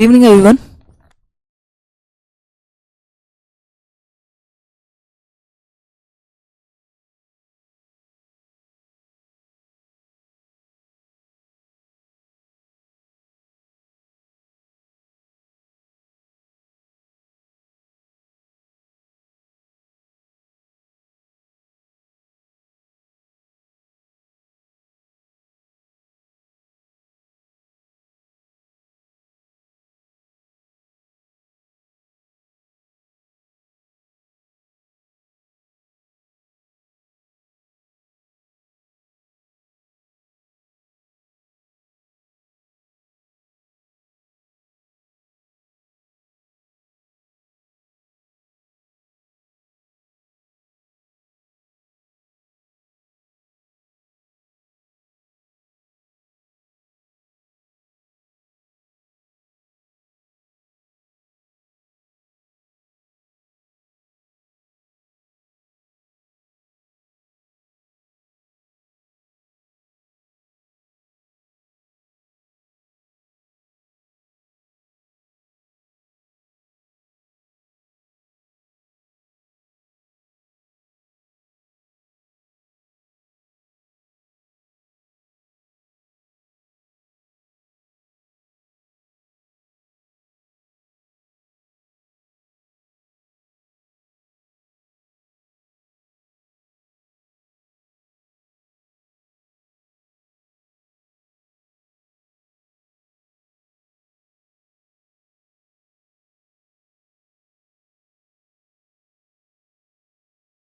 Evening, everyone.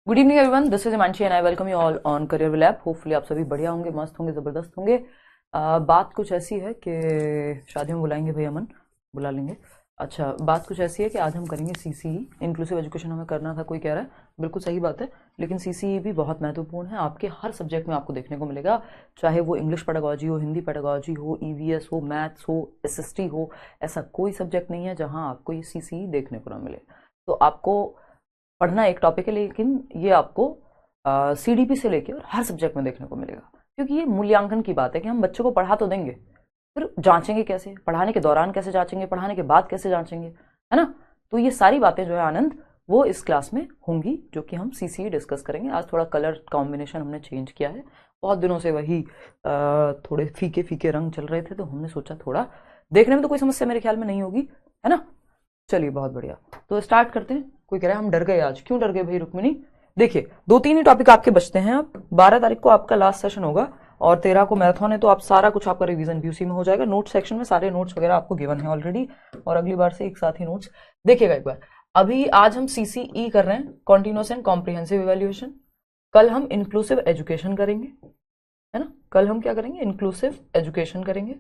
Good evening everyone, this is Himanshi and I welcome you all on career will app. Hopefully आप सभी बढ़िया होंगे, मस्त होंगे, ज़बरदस्त होंगे। बात कुछ ऐसी है कि शादी में बुलाएंगे भैया, अमन बुला लेंगे। अच्छा, बात कुछ ऐसी है कि आज हम करेंगे सीसीई, इंक्लूसिव एजुकेशन हमें करना था, कोई कह रहा है, बिल्कुल सही बात है। लेकिन सीसीई भी बहुत महत्वपूर्ण है, आपके हर सब्जेक्ट में आपको देखने को मिलेगा, चाहे वो इंग्लिश पेडागोजी हो, हिंदी पेडागोजी हो, ईवीएस हो, मैथ्स हो, एसएसटी हो। ऐसा कोई सब्जेक्ट नहीं है जहाँ आपको ये सीसीई देखने को ना मिले। तो आपको पढ़ना एक टॉपिक है, लेकिन ये आपको सीडीपी से लेके और हर सब्जेक्ट में देखने को मिलेगा, क्योंकि ये मूल्यांकन की बात है कि हम बच्चों को पढ़ा तो देंगे, फिर जांचेंगे कैसे, पढ़ाने के दौरान कैसे जांचेंगे, पढ़ाने के बाद कैसे जांचेंगे, है ना। तो ये सारी बातें जो है आनंद, वो इस क्लास में होंगी, जो कि हम सीसीई डिस्कस करेंगे। आज थोड़ा कलर कॉम्बिनेशन हमने चेंज किया है, बहुत दिनों से वही थोड़े फीके फीके रंग चल रहे थे, तो हमने सोचा थोड़ा देखने में तो कोई समस्या मेरे ख्याल में नहीं होगी, है ना। चलिए, बहुत बढ़िया। तो स्टार्ट करते हैं। कोई कह रहा है हम डर गए आज, क्यों डर गए भाई रुक्मिनी? देखिए, 2-3 ही टॉपिक आपके बचते हैं। अब 12 तारीख को आपका लास्ट सेशन होगा और 13 को मैराथन है, तो आप सारा कुछ आपका रिवीजन भी उसी में हो जाएगा। नोट सेक्शन में सारे नोट्स वगैरह आपको गिवन है ऑलरेडी, और अगली बार से एक साथ ही नोट्स देखिएगा एक बार। अभी आज हम सीसीई कर रहे हैं, कॉन्टिन्यूस एंड कॉम्प्रिहेंसिव इवेल्युएशन। कल हम इंक्लूसिव एजुकेशन करेंगे, है ना। कल हम क्या करेंगे? इंक्लूसिव एजुकेशन करेंगे।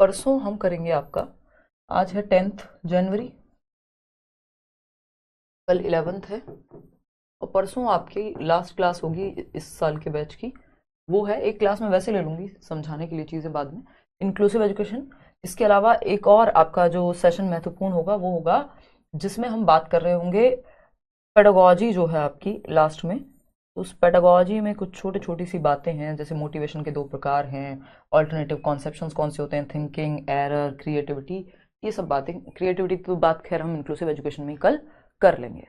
परसों हम करेंगे आपका, आज है 10 जनवरी, कल 11 है, और परसों आपकी लास्ट क्लास होगी इस साल के बैच की। वो है, एक क्लास में वैसे ले लूंगी समझाने के लिए चीज़ें बाद में, इंक्लूसिव एजुकेशन। इसके अलावा एक और आपका जो सेशन महत्वपूर्ण होगा वो होगा जिसमें हम बात कर रहे होंगे पेडागोजी जो है आपकी लास्ट में। उस पेडागोजी में कुछ छोटी छोटी सी बातें हैं, जैसे मोटिवेशन के 2 प्रकार हैं, ऑल्टरनेटिव कॉन्सेप्शंस कौन से होते हैं, थिंकिंग, एरर, क्रिएटिविटी, ये सब बातें। क्रिएटिविटी की तो बात खैर हम इंक्लूसिव एजुकेशन में कल कर लेंगे।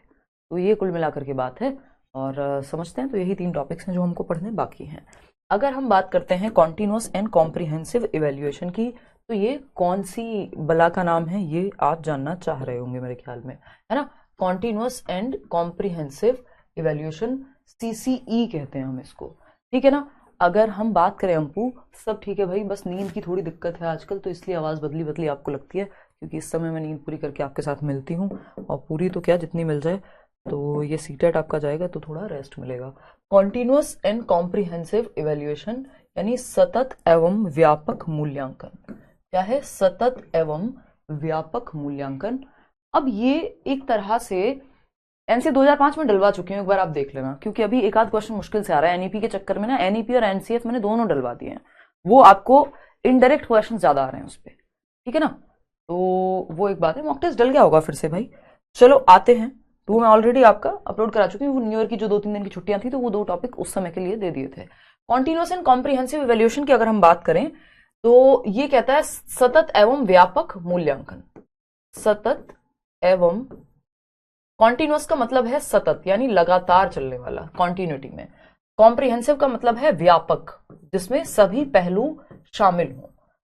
तो ये कुल मिलाकर के बात है, और समझते हैं। तो यही 3 टॉपिक्स हैं जो हमको पढ़ने बाकी हैं। अगर हम बात करते हैं कॉन्टिन्यूस एंड कॉम्प्रिहेंसिव इवेल्युएशन की, तो ये कौन सी बला का नाम है, ये आप जानना चाह रहे होंगे मेरे ख्याल में, है ना। Continuous and comprehensive evaluation, CCE कहते हैं हम इसको, ठीक है ना। अगर हम बात करें अंपू, सब ठीक है भाई, बस नींद की थोड़ी दिक्कत है आजकल, तो इसलिए आवाज़ बदली बदली आपको लगती है, क्योंकि इस समय मैं नींद पूरी करके आपके साथ मिलती हूँ, और पूरी तो क्या, जितनी मिल जाए। तो ये सीटेट आपका जाएगा तो थोड़ा रेस्ट मिलेगा। कॉन्टिन्यूस एंड कॉम्प्रिहेंसिव इवेल्युएशन यानी सतत एवं व्यापक मूल्यांकन। क्या है? सतत एवं व्यापक मूल्यांकन। अब ये एक तरह से एनसीए 2005 में डलवा चुकी हूँ, एक बार आप देख लेना, क्योंकि अभी एक आध क्वेश्चन मुश्किल से आ रहा है एनईपी के चक्कर में ना। एनईपी और एनसीएफ मैंने दोनों डलवा दिए हैं, वो आपको इनडायरेक्ट क्वेश्चन ज्यादा आ रहे हैं उस पर, ठीक है ना। तो वो एक बात है। मॉक टेस्ट डल गया होगा फिर से भाई। चलो आते हैं। तो वो मैं ऑलरेडी आपका अपलोड करा चुकी हूँ, वो न्यू ईयर की जो 2-3 दिन की छुट्टियां थी, तो वो 2 टॉपिक उस समय के लिए दे दिए थे। कॉन्टिन्यूस एंड कॉम्प्रिहेंसिव इवेल्युएशन की अगर हम बात करें, तो ये कहता है सतत एवं व्यापक मूल्यांकन। सतत एवं, कॉन्टिन्यूअस का मतलब है सतत यानी लगातार चलने वाला, कॉन्टिन्यूटी में। कॉम्प्रिहेंसिव का मतलब है व्यापक, जिसमें सभी पहलू शामिल हों।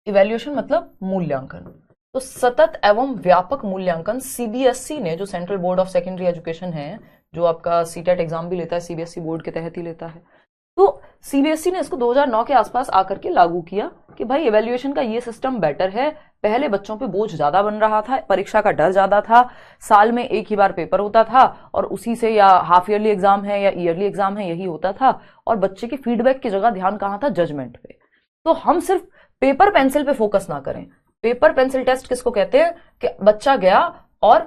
इवैल्यूएशन मतलब मूल्यांकन। तो सतत एवं व्यापक मूल्यांकन सीबीएसई ने, जो central board of secondary education है, जो आपका सीटेट एग्जाम भी लेता है, सीबीएसई बोर्ड के तहत ही लेता है, तो सीबीएसई ने इसको 2009 के आसपास आकर के लागू किया कि भाई इवैल्यूएशन का ये सिस्टम बेटर है। पहले बच्चों पे बोझ ज्यादा बन रहा था, परीक्षा का डर ज्यादा था, साल में एक ही बार पेपर होता था और उसी से, या हाफ ईयरली एग्जाम है या ईयरली एग्जाम है, यही होता था, और बच्चे के फीडबैक की जगह ध्यान कहाँ था, जजमेंट पे। तो हम सिर्फ पेपर पेंसिल पे फोकस ना करें। पेपर पेंसिल टेस्ट किसको कहते हैं कि बच्चा गया और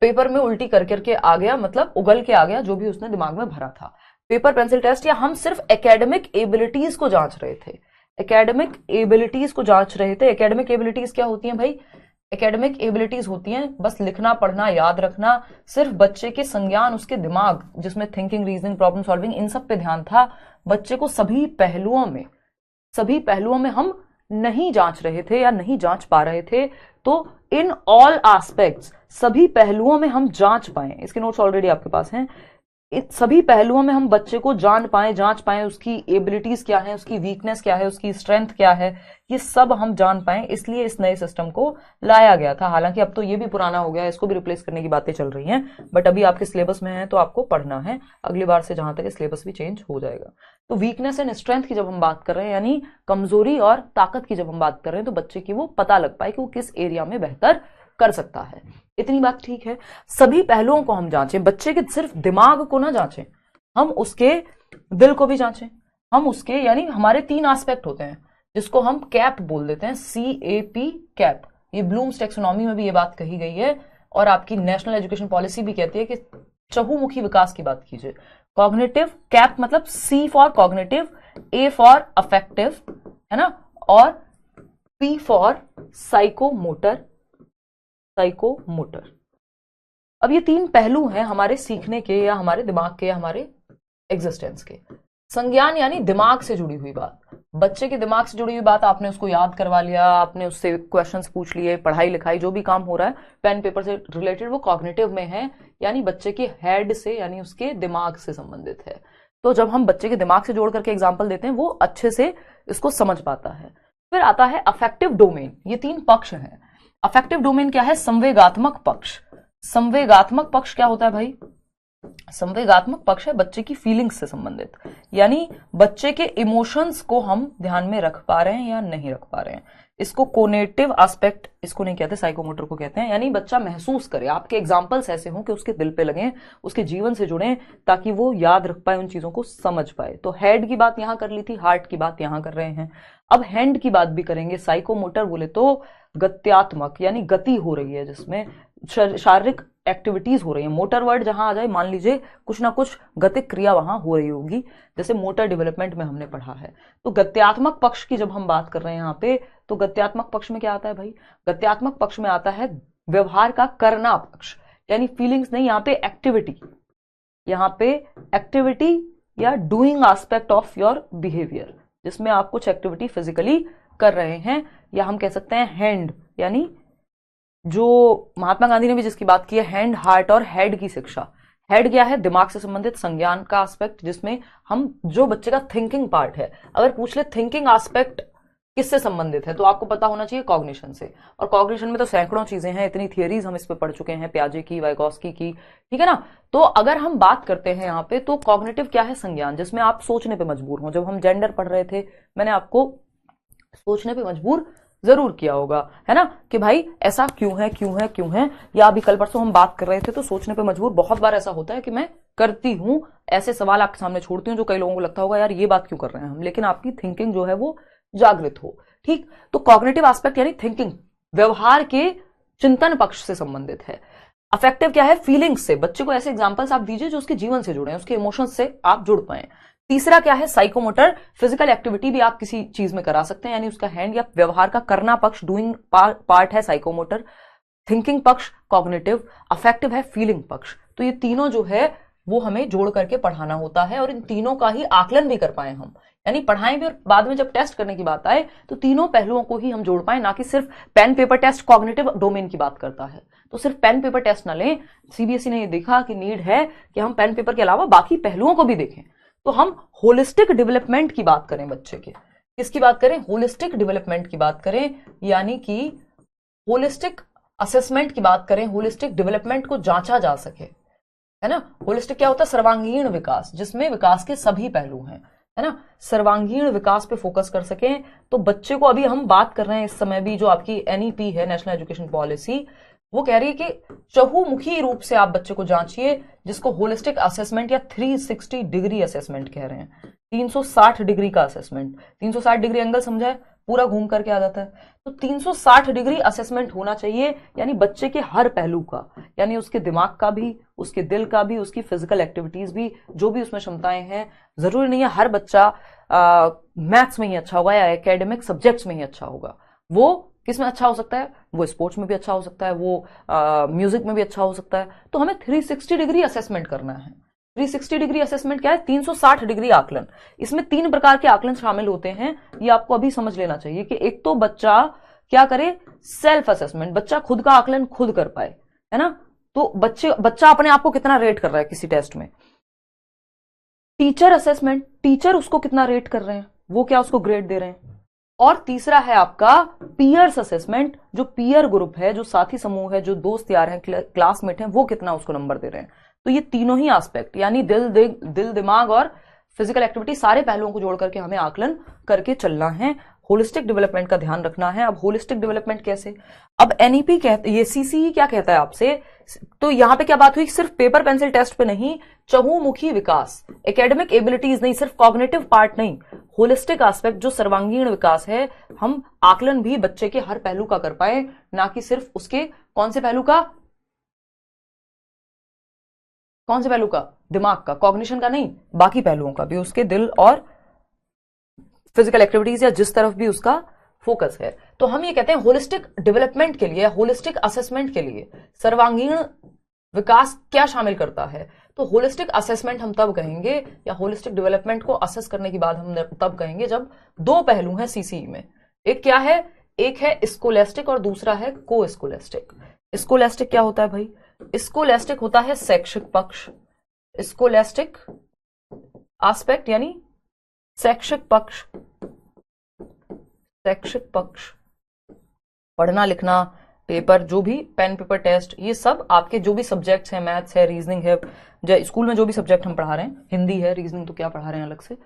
पेपर में उल्टी कर करके आ गया, मतलब उगल के आ गया जो भी उसने दिमाग में भरा था। पेपर पेंसिल टेस्ट, या हम सिर्फ एकेडमिक एबिलिटीज को जांच रहे थे। एकेडमिक एबिलिटीज को जांच रहे थे। एकेडमिक एबिलिटीज क्या होती हैं भाई? एकेडमिक एबिलिटीज होती हैं बस लिखना, पढ़ना, याद रखना, सिर्फ बच्चे के संज्ञान, उसके दिमाग जिसमें थिंकिंग, रीजनिंग, प्रॉब्लम सॉल्विंग, इन सब पे ध्यान था। बच्चे को सभी पहलुओं में हम नहीं जांच रहे थे या नहीं जांच पा रहे थे। तो इन ऑल एस्पेक्ट्स, सभी पहलुओं में हम जांच पाए, इसके नोट्स ऑलरेडी आपके पास हैं, सभी पहलुओं में हम बच्चे को जांच पाए, उसकी एबिलिटीज क्या है, उसकी वीकनेस क्या है, उसकी स्ट्रेंथ क्या है, ये सब हम जान पाए। इसलिए इस नए सिस्टम को लाया गया था। हालांकि अब तो ये भी पुराना हो गया है, इसको भी रिप्लेस करने की बातें चल रही हैं, बट अभी आपके सिलेबस में है तो आपको पढ़ना है। अगली बार से जहां तक सिलेबस भी चेंज हो जाएगा। तो वीकनेस एंड स्ट्रेंथ की जब हम बात कर रहे हैं, यानी कमजोरी और ताकत की जब हम बात कर रहे हैं, तो बच्चे की वो पता लग पाए कि वो किस एरिया में बेहतर कर सकता है। इतनी बात ठीक है। सभी पहलुओं को हम जांचें, बच्चे के सिर्फ दिमाग को ना जांचें, हम उसके दिल को भी जांचें। हम उसके, यानी हमारे 3 एस्पेक्ट होते हैं जिसको हम कैप बोल देते हैं, CAP, कैप। ये ब्लूम्स टेक्सोनॉमी में भी ये बात कही गई है और आपकी नेशनल एजुकेशन पॉलिसी भी कहती है कि चहुमुखी विकास की बात कीजिए। कॉग्निटिव, कैप मतलब C for cognitive, A for affective, है ना, और P फॉर साइकोमोटर। अब ये 3 पहलू हैं हमारे सीखने के, या हमारे दिमाग के, या हमारे एग्जिस्टेंस के। संज्ञान यानी दिमाग से जुड़ी हुई बात, बच्चे के दिमाग से जुड़ी हुई बात, आपने उसको याद करवा लिया, आपने उससे क्वेश्चंस पूछ लिए, पढ़ाई लिखाई जो भी काम हो रहा है पेन पेपर से रिलेटेड, वो कॉग्निटिव में है, यानी बच्चे के हेड से, यानी उसके दिमाग से संबंधित है। तो जब हम बच्चे के दिमाग से जोड़ करके एग्जाम्पल देते हैं, वो अच्छे से इसको समझ पाता है। फिर आता है अफेक्टिव डोमेन। ये 3 पक्ष हैं। अफेक्टिव डोमेन क्या है? संवेगात्मक पक्ष। संवेगात्मक पक्ष क्या होता है भाई? संवेगात्मक पक्ष है बच्चे की फीलिंग्स से संबंधित, यानी बच्चे के इमोशंस को हम ध्यान में रख पा रहे हैं या नहीं रख पा रहे हैं। इसको कोनेटिव एस्पेक्ट, इसको नहीं कहते, साइकोमोटर को कहते हैं। यानी बच्चा महसूस करे, आपके एग्जाम्पल्स ऐसे हों कि उसके दिल पे लगे, उसके जीवन से जुड़े, ताकि वो याद रख पाए, उन चीजों को समझ पाए। तो हेड की बात यहां कर ली थी, हार्ट की बात यहां कर रहे हैं। अब हैंड की बात भी करेंगे। साइकोमोटर बोले तो गत्यात्मक, यानी गति हो रही है, जिसमें शारीरिक एक्टिविटीज हो रही है। मोटर वर्ड जहां आ जाए, मान लीजिए कुछ ना कुछ गतिक क्रिया वहां हो रही होगी, जैसे मोटर डेवलपमेंट में हमने पढ़ा है। तो गत्यात्मक पक्ष की जब हम बात कर रहे हैं यहाँ पे, तो गत्यात्मक पक्ष में क्या आता है भाई? गत्यात्मक पक्ष में आता है व्यवहार का करना पक्ष, यानी फीलिंग्स नहीं, यहाँ पे एक्टिविटी। यहाँ पे एक्टिविटी या doing aspect of your behaviour, जिसमें आप कुछ एक्टिविटी फिजिकली कर रहे हैं, या हम कह सकते हैं हैंड, यानी जो महात्मा गांधी ने भी जिसकी बात की है, हैंड, हार्ट और हेड की शिक्षा। हेड क्या है? दिमाग से संबंधित संज्ञान का एस्पेक्ट, जिसमें हम, जो बच्चे का थिंकिंग पार्ट है, अगर पूछ ले थिंकिंग एस्पेक्ट किससे संबंधित है, तो आपको पता होना चाहिए कॉग्निशन से। और कॉग्निशन में तो सैकड़ों चीजें हैं, इतनी थियरीज हम इस पे पढ़ चुके हैं, प्याजे की, वाइगोस्की की, ठीक है ना। तो अगर हम बात करते हैं यहाँ पे, तो कॉग्निटिव क्या है? संज्ञान, जिसमें आप सोचने पे मजबूर हो। जब हम जेंडर पढ़ रहे थे, मैंने आपको सोचने पे मजबूर जरूर किया होगा, है ना, कि भाई ऐसा क्यों है। या अभी कल परसों हम बात कर रहे थे, तो सोचने पे मजबूर बहुत बार ऐसा होता है कि मैं करती हूं, ऐसे सवाल आपके सामने छोड़ती हूं जो कई लोगों को लगता होगा यार ये बात क्यों कर रहे हैं हम, लेकिन आपकी थिंकिंग जो है वो जागृत हो। ठीक, तो कॉग्निटिव एस्पेक्ट यानी थिंकिंग, व्यवहार के चिंतन पक्ष से संबंधित है। अफेक्टिव क्या है? फीलिंग्स से। बच्चे को ऐसे एग्जांपल्स आप दीजिए जो उसके जीवन से जुड़े, उसके इमोशंस से आप जुड़ पाए। तीसरा क्या है? साइकोमोटर, फिजिकल एक्टिविटी भी आप किसी चीज में करा सकते हैं, यानी उसका हैंड या व्यवहार का करना पक्ष, डूइंग पार्ट है साइकोमोटर। थिंकिंग पक्ष कॉग्निटिव, अफेक्टिव है फीलिंग पक्ष। तो ये तीनों जो है वो हमें जोड़ करके पढ़ाना होता है और इन तीनों का ही आकलन भी कर पाए हम, यानी पढ़ाएं भी और बाद में जब टेस्ट करने की बात आए तो तीनों पहलुओं को ही हम जोड़ पाए, ना कि सिर्फ pen paper test cognitive domain की बात करता है। तो सिर्फ पेन पेपर टेस्ट ना लें, सीबीएसई ने ये देखा कि नीड है कि हम पेन पेपर के अलावा बाकी पहलुओं को भी देखें। तो हम होलिस्टिक डेवलपमेंट की बात करें बच्चे के, किसकी बात करें? होलिस्टिक डेवलपमेंट की बात करें, यानी कि होलिस्टिक असेसमेंट की बात करें, होलिस्टिक डेवलपमेंट को जांचा जा सके, है ना। होलिस्टिक क्या होता है? सर्वांगीण विकास, जिसमें विकास के सभी पहलू हैं, है ना। सर्वांगीण विकास पे फोकस कर सकें। तो बच्चे को अभी हम बात कर रहे हैं इस समय भी, जो आपकी एनईपी है, नेशनल एजुकेशन पॉलिसी, वो कह रही है कि चहुमुखी रूप से आप बच्चे को जांचिए, जिसको होलिस्टिक असेसमेंट या 360 डिग्री असेसमेंट कह रहे हैं। 360 डिग्री का असेसमेंट, 360 डिग्री एंगल समझा है, पूरा घूम करके आ जाता है। तो 360 डिग्री असेसमेंट होना चाहिए, यानी बच्चे के हर पहलू का, यानी उसके दिमाग का भी, उसके दिल का भी, उसकी फिजिकल एक्टिविटीज भी, जो भी उसमें क्षमताएं हैं। जरूरी नहीं है हर बच्चा मैथ्स में ही अच्छा होगा या एकेडमिक सब्जेक्ट्स में ही अच्छा होगा। वो किस में अच्छा हो सकता है? वो स्पोर्ट्स में भी अच्छा हो सकता है, वो म्यूजिक में भी अच्छा हो सकता है। तो हमें 360 डिग्री असेसमेंट करना है। 360 डिग्री असेसमेंट क्या है? 360 डिग्री आकलन। इसमें 3 प्रकार के आकलन शामिल होते हैं, ये आपको अभी समझ लेना चाहिए। कि एक तो बच्चा क्या करे? सेल्फ असेसमेंट, बच्चा खुद का आकलन खुद कर पाए, है ना। तो बच्चा अपने आप को कितना रेट कर रहा है किसी टेस्ट में। टीचर असेसमेंट, टीचर उसको कितना रेट कर रहे हैं, वो क्या उसको ग्रेड दे रहे हैं। और तीसरा है आपका पीयर्स असेसमेंट, जो पीयर ग्रुप है, जो साथी समूह है, जो दोस्त यार हैं, क्लासमेट हैं, वो कितना उसको नंबर दे रहे हैं। तो ये तीनों ही एस्पेक्ट, यानी दिल दिमाग और फिजिकल एक्टिविटी, सारे पहलुओं को जोड़ करके हमें आकलन करके चलना है। होलिस्टिक डेवलपमेंट का ध्यान रखना है। अब होलिस्टिक डेवलपमेंट कैसे? अब एनईपी कहते, ये सीसीई क्या कहता है आपसे? तो यहां पे क्या बात हुई? सिर्फ पेपर पेंसिल टेस्ट पे नहीं, चहुमुखी विकास, एकेडमिक एबिलिटीज नहीं, सिर्फ कॉग्निटिव पार्ट नहीं, होलिस्टिक एस्पेक्ट जो सर्वांगीण विकास है, हम आकलन भी बच्चे के हर पहलू का कर पाए, ना कि सिर्फ उसके कौन से पहलू का? कौन से पहलू का? दिमाग का, कॉग्निशन का नहीं, बाकी पहलुओं का भी, उसके दिल और फिजिकल एक्टिविटीज या जिस तरफ भी उसका फोकस है। तो हम ये कहते हैं होलिस्टिक डेवलपमेंट के लिए, होलिस्टिक असेसमेंट के लिए सर्वांगीण विकास क्या शामिल करता है? तो होलिस्टिक असेसमेंट हम तब कहेंगे, या होलिस्टिक डेवलपमेंट को असेस करने की बात हम तब कहेंगे जब 2 पहलू हैं सीसीई में। एक क्या है? एक है स्कोलेस्टिक और दूसरा है को स्कोलेस्टिक। स्कोलेस्टिक क्या होता है भाई? स्कोलेस्टिक होता है शैक्षिक पक्ष, स्कोलेस्टिक एस्पेक्ट यानी शैक्षिक पक्ष, शैक्षिक पक्ष, पढ़ना लिखना, पेपर, जो भी पेन पेपर टेस्ट, ये सब आपके जो भी सब्जेक्ट्स हैं, मैथ्स है, रीजनिंग है, जो स्कूल में जो भी सब्जेक्ट हम पढ़ा रहे हैं, हिंदी है, रीजनिंग तो क्या पढ़ा रहे हैं अलग से।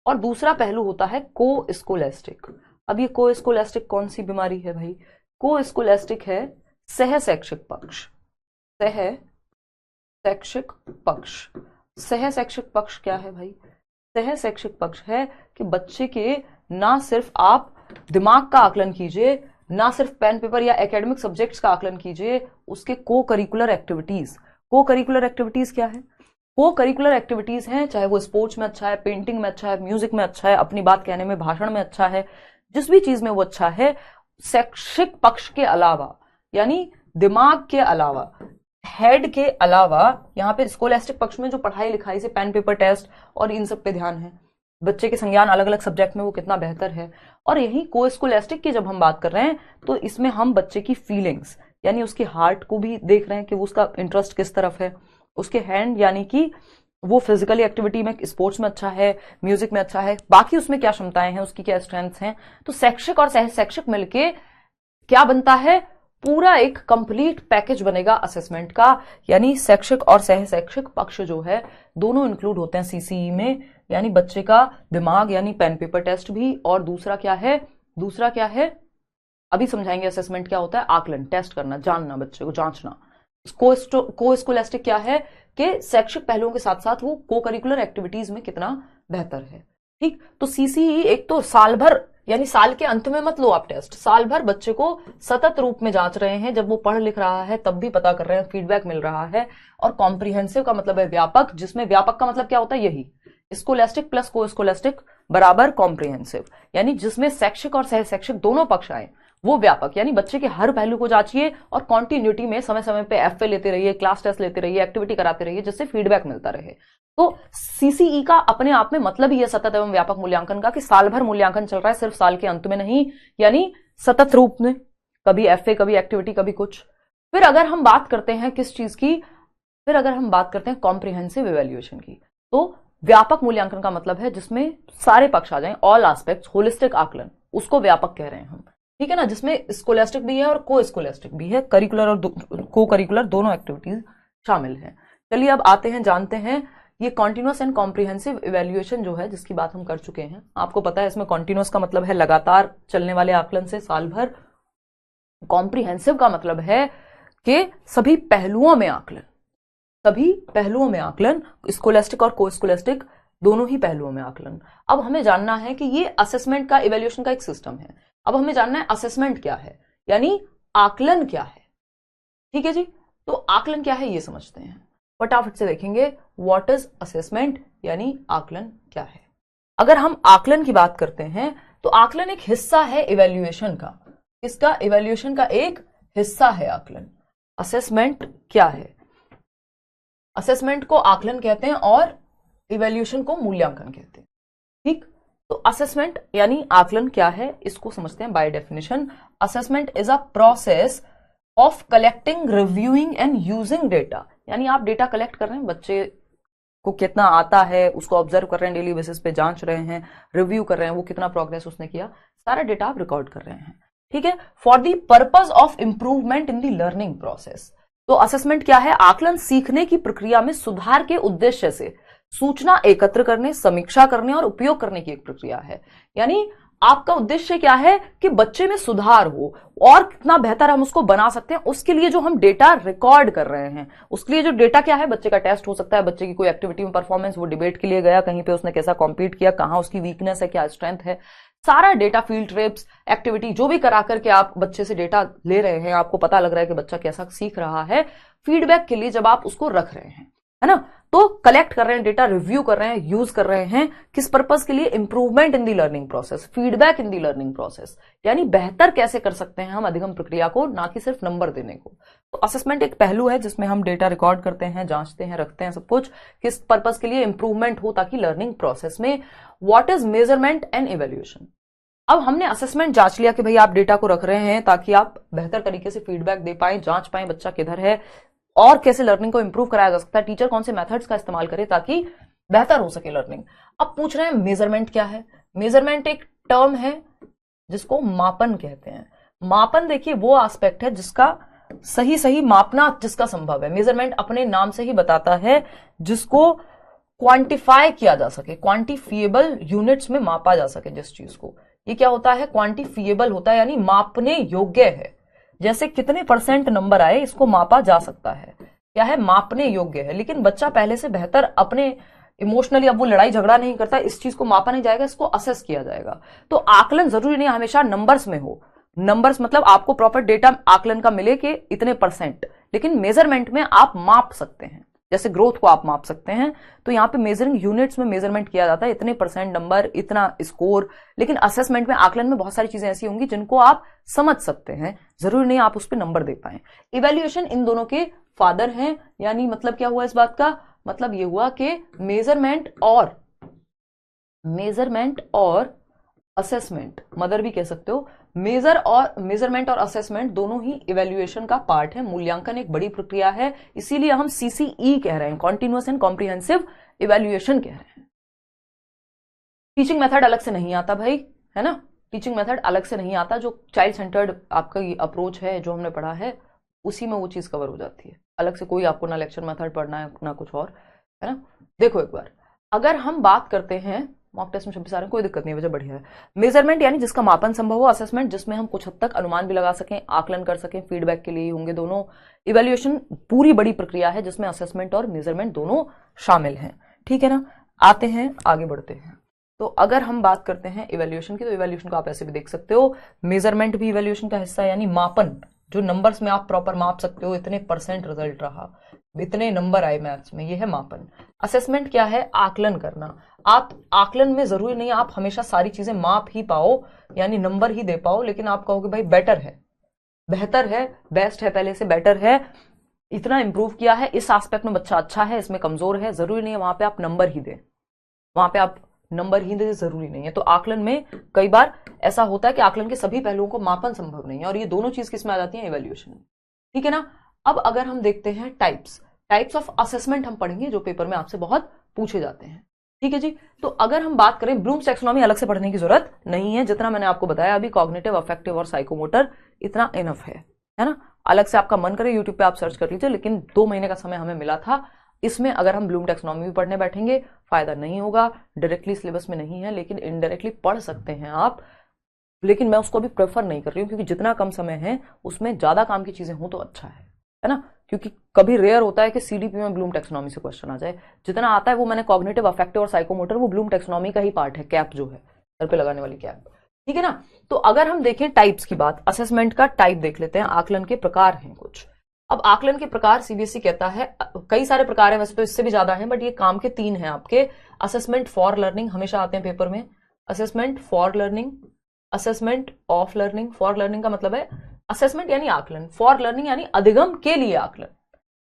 और दूसरा पहलू होता है को स्कोलेस्टिक। अब ये को स्कोलेस्टिक कौन सी बीमारी है भाई? को स्कोलेस्टिक है सह शैक्षिक पक्ष, सह शैक्षिक पक्ष। सह शैक्षिक पक्ष क्या है भाई? सह शैक्षिक पक्ष है कि बच्चे के ना सिर्फ आप दिमाग का आकलन कीजिए, ना सिर्फ पेन पेपर या एकेडमिक सब्जेक्ट्स का आकलन कीजिए, उसके को करिकुलर एक्टिविटीज। को करिकुलर एक्टिविटीज क्या है? को करिकुलर एक्टिविटीज हैं, चाहे वो स्पोर्ट्स में अच्छा है, पेंटिंग में अच्छा है, म्यूजिक में अच्छा है, अपनी बात कहने में, भाषण में अच्छा है, जिस भी चीज में वो अच्छा है, शैक्षिक पक्ष के अलावा, यानी दिमाग के अलावा, हेड के अलावा, यहाँ पे स्कोलेस्टिक पक्ष में जो पढ़ाई लिखाई से पेन पेपर टेस्ट और इन सब पे ध्यान है, बच्चे के संज्ञान अलग अलग सब्जेक्ट में वो कितना बेहतर है। और यही को स्कोलेस्टिक की जब हम बात कर रहे हैं, तो इसमें हम बच्चे की फीलिंग्स, यानी उसके हार्ट को भी देख रहे हैं कि वो उसका इंटरेस्ट किस तरफ है, उसके हैंड, यानी कि वो फिजिकली एक्टिविटी में, स्पोर्ट्स में अच्छा है, म्यूजिक में अच्छा है, बाकी उसमें क्या क्षमताएं हैं, उसकी क्या स्ट्रेंथ्स हैं। तो शैक्षिक और सह शैक्षिक मिलके क्या बनता है? पूरा एक कंप्लीट पैकेज बनेगा असेसमेंट का, यानी शैक्षिक और सह शैक्षिक पक्ष जो है दोनों इंक्लूड होते हैं सीसीई में, यानी बच्चे का दिमाग, यानी पेन पेपर टेस्ट भी, और दूसरा क्या है? दूसरा क्या है अभी समझाएंगे। असेसमेंट क्या होता है? आकलन, टेस्ट करना, जानना, बच्चे को जांचना। को स्कोलेस्टिक क्या है? कि शैक्षिक पहलुओं के साथ साथ वो को करिकुलर एक्टिविटीज में कितना बेहतर है। ठीक, तो सीसीई एक तो साल भर, यानी साल के अंत में मत लो आप टेस्ट, साल भर बच्चे को सतत रूप में जांच रहे हैं, जब वो पढ़ लिख रहा है तब भी पता कर रहे हैं, फीडबैक मिल रहा है। और कॉम्प्रिहेंसिव का मतलब है व्यापक, जिसमें व्यापक का मतलब क्या होता है? यही स्कोलेस्टिक प्लस को स्कोलेस्टिक बराबर कॉम्प्रिहेंसिव, यानी जिसमें शैक्षिक और सह शैक्षिक दोनों पक्ष आए, वो व्यापक, यानी बच्चे के हर पहलू को जांचिए और कॉन्टिन्यूटी में समय समय पे एफए लेते रहिए, क्लास टेस्ट लेते रहिए, एक्टिविटी कराते रहिए, जिससे फीडबैक मिलता रहे। तो सीसीई का अपने आप में मतलब ही है सतत एवं व्यापक मूल्यांकन का, कि साल भर मूल्यांकन चल रहा है, सिर्फ साल के अंत में नहीं, यानी सतत रूप में, कभी एफए, कभी एक्टिविटी, कभी कुछ। फिर अगर हम बात करते हैं किस चीज की, फिर अगर हम बात करते हैं कॉम्प्रिहेंसिव इवैल्यूएशन की, तो व्यापक मूल्यांकन का मतलब है जिसमें सारे पक्ष आ जाएं, ऑल एस्पेक्ट्स, होलिस्टिक आकलन, उसको व्यापक कह रहे हैं हम, ठीक है ना, जिसमें स्कोलास्टिक भी है और को स्कोलास्टिक भी है, करिकुलर और को करिकुलर दोनों एक्टिविटीज शामिल हैं। चलिए अब आते हैं, जानते हैं ये कॉन्टिन्यूअस एंड कॉम्प्रिहेंसिव इवैल्यूएशन जो है, जिसकी बात हम कर चुके हैं। आपको पता है इसमें कॉन्टिन्यूअस का मतलब है लगातार चलने वाले आकलन से साल भर, कॉम्प्रिहेंसिव का मतलब है कि सभी पहलुओं में आकलन, सभी पहलुओं में आकलन, स्कोलास्टिक और को स्कोलास्टिक दोनों ही पहलुओं में आकलन। अब हमें जानना है कि ये असेसमेंट का, इवैल्यूएशन का एक सिस्टम है। अब हमें जानना है असेसमेंट क्या है, यानी आकलन क्या है, ठीक है जी। तो आकलन क्या है ये समझते हैं, फटाफट से देखेंगे व्हाट इज असेसमेंट, यानी आकलन क्या है। अगर हम आकलन की बात करते हैं तो आकलन एक हिस्सा है इवैल्यूएशन का, इसका इवैल्यूएशन का एक हिस्सा है आकलन। असेसमेंट क्या है, असेसमेंट को आकलन कहते हैं और इवैल्यूएशन को मूल्यांकन कहते हैं, ठीक। तो असेसमेंट यानी आकलन क्या है, इसको समझते हैं by definition. Assessment is a process of collecting, reviewing and using data, यानी आप डेटा कलेक्ट कर रहे हैं, बच्चे को कितना आता है उसको ऑब्जर्व कर रहे हैं, डेली बेसिस पे जांच रहे हैं, रिव्यू कर रहे हैं, वो कितना प्रोग्रेस उसने किया, सारा डेटा आप रिकॉर्ड कर रहे हैं, ठीक है, for the purpose of improvement in the learning process. तो असेसमेंट क्या है, आकलन सीखने की प्रक्रिया में सुधार के उद्देश्य से सूचना एकत्र करने, समीक्षा करने और उपयोग करने की एक प्रक्रिया है। यानी आपका उद्देश्य क्या है कि बच्चे में सुधार हो और कितना बेहतर हम उसको बना सकते हैं, उसके लिए जो हम डेटा रिकॉर्ड कर रहे हैं, उसके लिए जो डेटा क्या है, बच्चे का टेस्ट हो सकता है, बच्चे की कोई एक्टिविटी में परफॉर्मेंस, वो डिबेट के लिए गया कहीं पे, उसने कैसा कॉम्पीट किया, कहां उसकी वीकनेस है, क्या स्ट्रेंथ है, सारा डेटा, फील्ड ट्रिप्स, एक्टिविटी जो भी करा करके आप बच्चे से डेटा ले रहे हैं, आपको पता लग रहा है कि बच्चा कैसा सीख रहा है, फीडबैक के लिए जब आप उसको रख रहे हैं, है ना, तो कलेक्ट कर रहे हैं डेटा, रिव्यू कर रहे हैं, यूज कर रहे हैं, किस पर्पस के लिए, improvement in the learning process, feedback in the learning process, यानी बेहतर कैसे कर सकते हैं हम अधिगम प्रक्रिया को, ना कि सिर्फ नंबर देने को। तो असेसमेंट एक पहलू है जिसमें हम डेटा रिकॉर्ड करते हैं, जांचते हैं, रखते हैं सब कुछ, किस पर्पस के लिए, इंप्रूवमेंट हो ताकि लर्निंग प्रोसेस में। What is measurement and evaluation. अब हमने असेसमेंट जांच लिया कि भाई आप डेटा को रख रहे हैं ताकि आप बेहतर तरीके से फीडबैक दे पाए, जांच पाए बच्चा किधर है और कैसे लर्निंग को इंप्रूव कराया जा सकता है, टीचर कौन से मेथड्स का इस्तेमाल करे ताकि बेहतर हो सके लर्निंग। अब पूछ रहे हैं मेजरमेंट क्या है। मेजरमेंट एक टर्म है जिसको मापन कहते हैं। मापन देखिए वो एस्पेक्ट है जिसका सही सही मापना जिसका संभव है। मेजरमेंट अपने नाम से ही बताता है जिसको क्वांटिफाई किया जा सके, क्वांटिफिएबल यूनिट्स में मापा जा सके जिस चीज को, ये क्या होता है, क्वांटिफिएबल होता है, यानी मापने योग्य है। जैसे कितने परसेंट नंबर आए इसको मापा जा सकता है, क्या है, मापने योग्य है। लेकिन बच्चा पहले से बेहतर अपने इमोशनली, अब वो लड़ाई झगड़ा नहीं करता, इस चीज को मापा नहीं जाएगा, इसको असेस किया जाएगा। तो आकलन जरूरी नहीं हमेशा नंबर्स में हो, नंबर्स मतलब आपको प्रॉपर डेटा आकलन का मिले कि इतने परसेंट, लेकिन मेजरमेंट में आप माप सकते हैं, जैसे ग्रोथ को आप माप सकते हैं, तो यहाँ पे मेजरिंग यूनिट्स में मेजरमेंट किया जाता है, इतने परसेंट नंबर, इतना स्कोर। लेकिन असेसमेंट में, आकलन में बहुत सारी चीजें ऐसी होंगी जिनको आप समझ सकते हैं, जरूरी नहीं आप उस पर नंबर दे पाए। इवैल्यूएशन इन दोनों के फादर हैं, यानी मतलब क्या हुआ इस बात का, मतलब ये हुआ कि मेजरमेंट और असेसमेंट, मदर भी कह सकते हो, मेजरमेंट और असेसमेंट दोनों ही इवैल्यूएशन का पार्ट है। मूल्यांकन एक बड़ी प्रक्रिया है, इसीलिए हम सीसीई कह रहे हैं, कॉन्टिन्यूअस एंड कॉम्प्रिहेंसिव इवैल्यूएशन कह रहे हैं। टीचिंग मेथड अलग से नहीं आता भाई, है ना, टीचिंग मेथड अलग से नहीं आता। जो चाइल्ड सेंटर्ड आपका अप्रोच है जो हमने पढ़ा है उसी में वो चीज कवर हो जाती है, अलग से कोई आपको ना लेक्चर मेथड पढ़ना है ना कुछ और, है ना। देखो एक बार अगर हम बात करते हैं, मॉक टेस्ट में 26 आ रहे हैं, कोई दिक्कत नहीं, वजह बढ़िया है। मेजरमेंट यानी जिसका मापन संभव हो, असेसमेंट जिसमें हम कुछ हद तक अनुमान भी लगा सकें, आकलन कर सकें, फीडबैक के लिए ही होंगे दोनों। इवैल्यूएशन पूरी बड़ी प्रक्रिया है जिसमें असेसमेंट और मेजरमेंट दोनों शामिल हैं, ठीक है ना। आते हैं, आगे बढ़ते हैं। तो अगर हम बात करते हैं इवैल्यूएशन की, तो इवैल्यूएशन को आप ऐसे भी देख सकते हो, मेजरमेंट भी इवैल्यूएशन का हिस्सा है, यानी मापन, जो नंबर्स में आप प्रॉपर माप सकते हो, इतने परसेंट रिजल्ट रहा, इतने नंबर आए मैथ्स में, ये है मापन। असेसमेंट क्या है? आकलन करना। आप आकलन में जरूरी नहीं आप हमेशा सारी चीजें माप ही पाओ यानी नंबर ही दे पाओ, लेकिन आप कहोगे भाई बेटर है, बेहतर है, बेस्ट है, पहले से बेटर है, इतना इंप्रूव किया है, इस एस्पेक्ट में बच्चा अच्छा है, इसमें कमजोर है, जरूरी नहीं है वहां पे आप नंबर ही दें, वहां पे आप नंबर ही दें, जरूरी नहीं है। तो आकलन में कई बार ऐसा होता है कि आकलन के सभी पहलुओं को मापन संभव नहीं है, और ये दोनों चीज किसमें आ जाती है? इवैल्यूएशन में। ठीक है ना। अब अगर हम देखते हैं टाइप्स ऑफ असेसमेंट हम पढ़ेंगे जो पेपर में आपसे बहुत पूछे जाते हैं। ठीक है जी। तो अगर हम बात करें, ब्लूम्स टैक्सोनॉमी अलग से पढ़ने की जरूरत नहीं है, जितना मैंने आपको बताया अभी कॉग्निटिव, अफेक्टिव और साइकोमोटर, इतना इनफ है ना। अलग से आपका मन करे यूट्यूब पे आप सर्च कर लीजिए, लेकिन 2 महीने का समय हमें मिला था, इसमें अगर हम ब्लूम टैक्सोनॉमी भी पढ़ने बैठेंगे फायदा नहीं होगा। डायरेक्टली सिलेबस में नहीं है, लेकिन इनडायरेक्टली पढ़ सकते हैं आप, लेकिन मैं उसको भी प्रेफर नहीं कर रही हूँ, क्योंकि जितना कम समय है उसमें ज्यादा काम की चीजें हों तो अच्छा है ना। क्योंकि कभी रेयर होता है कि सीडीपी में ब्लूम टैक्सोनॉमी से क्वेश्चन आ जाए, जितना आता है वो मैंने कॉग्निटिव, अफेक्टिव और साइकोमोटर, वो ब्लूम टैक्सोनॉमी का ही पार्ट है, कैप जो है सर पे लगाने वाली कैप। ठीक है ना। तो अगर हम देखें टाइप्स की बात, असेसमेंट का टाइप देख लेते हैं, आकलन के प्रकार हैं कुछ। अब आकलन के प्रकार सीबीएसई कहता है, कई सारे प्रकार हैं वैसे तो इससे भी ज्यादा है, बट ये काम के 3 हैं आपके। असेसमेंट फॉर लर्निंग, हमेशा आते हैं पेपर में, assessment for learning, assessment of learning. For learning का मतलब है असेसमेंट यानी आकलन, फॉर लर्निंग यानी अधिगम के लिए आकलन,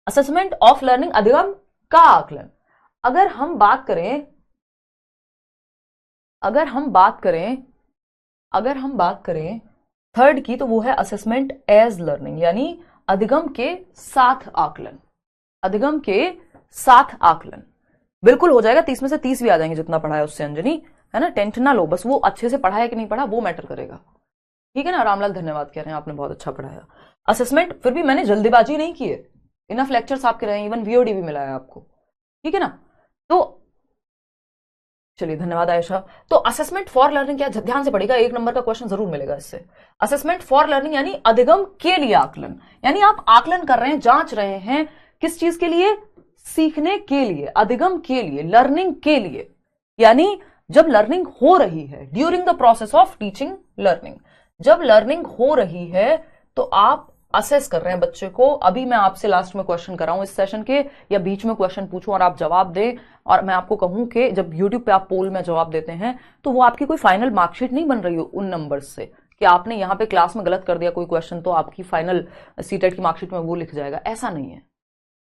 असेसमेंट ऑफ लर्निंग अधिगम का आकलन। अगर हम बात करें थर्ड की, तो वो है असेसमेंट एज लर्निंग यानी अधिगम के साथ आकलन, अधिगम के साथ आकलन। बिल्कुल हो जाएगा, 30 में से 30 भी आ जाएंगे जितना पढ़ा है उससे, अंजनी है ना, टेंशन ना लो, बस वो अच्छे से पढ़ा है कि नहीं पढ़ा वो मैटर करेगा। ठीक है ना। रामलाल धन्यवाद कह रहे हैं, आपने बहुत अच्छा पढ़ाया। असेसमेंट फिर भी मैंने जल्दीबाजी नहीं की है, इनफ लेक्चर्स आपके रहे, इवन वीओडी भी मिला है आपको। ठीक है ना। तो चलिए धन्यवाद आयशा। तो असेसमेंट फॉर लर्निंग क्या, ध्यान से पढ़िएगा, 1 नंबर का क्वेश्चन जरूर मिलेगा इससे। असेसमेंट फॉर लर्निंग यानी अधिगम के लिए आकलन, यानी आप आकलन कर रहे हैं, जांच रहे हैं, किस चीज के लिए? सीखने के लिए, अधिगम के लिए, लर्निंग के लिए। यानी जब लर्निंग हो रही है, during the process of teaching learning, जब लर्निंग हो रही है तो आप असेस कर रहे हैं बच्चे को। अभी मैं आपसे लास्ट में क्वेश्चन कराऊं इस सेशन के, या बीच में क्वेश्चन पूछूं और आप जवाब दें, और मैं आपको कहूं कि जब यूट्यूब पे आप पोल में जवाब देते हैं तो वो आपकी कोई फाइनल मार्कशीट नहीं बन रही हो उन नंबर्स से, कि आपने यहां पे क्लास में गलत कर दिया कोई क्वेश्चन तो आपकी फाइनल सीटेट की मार्कशीट में वो लिख जाएगा, ऐसा नहीं है।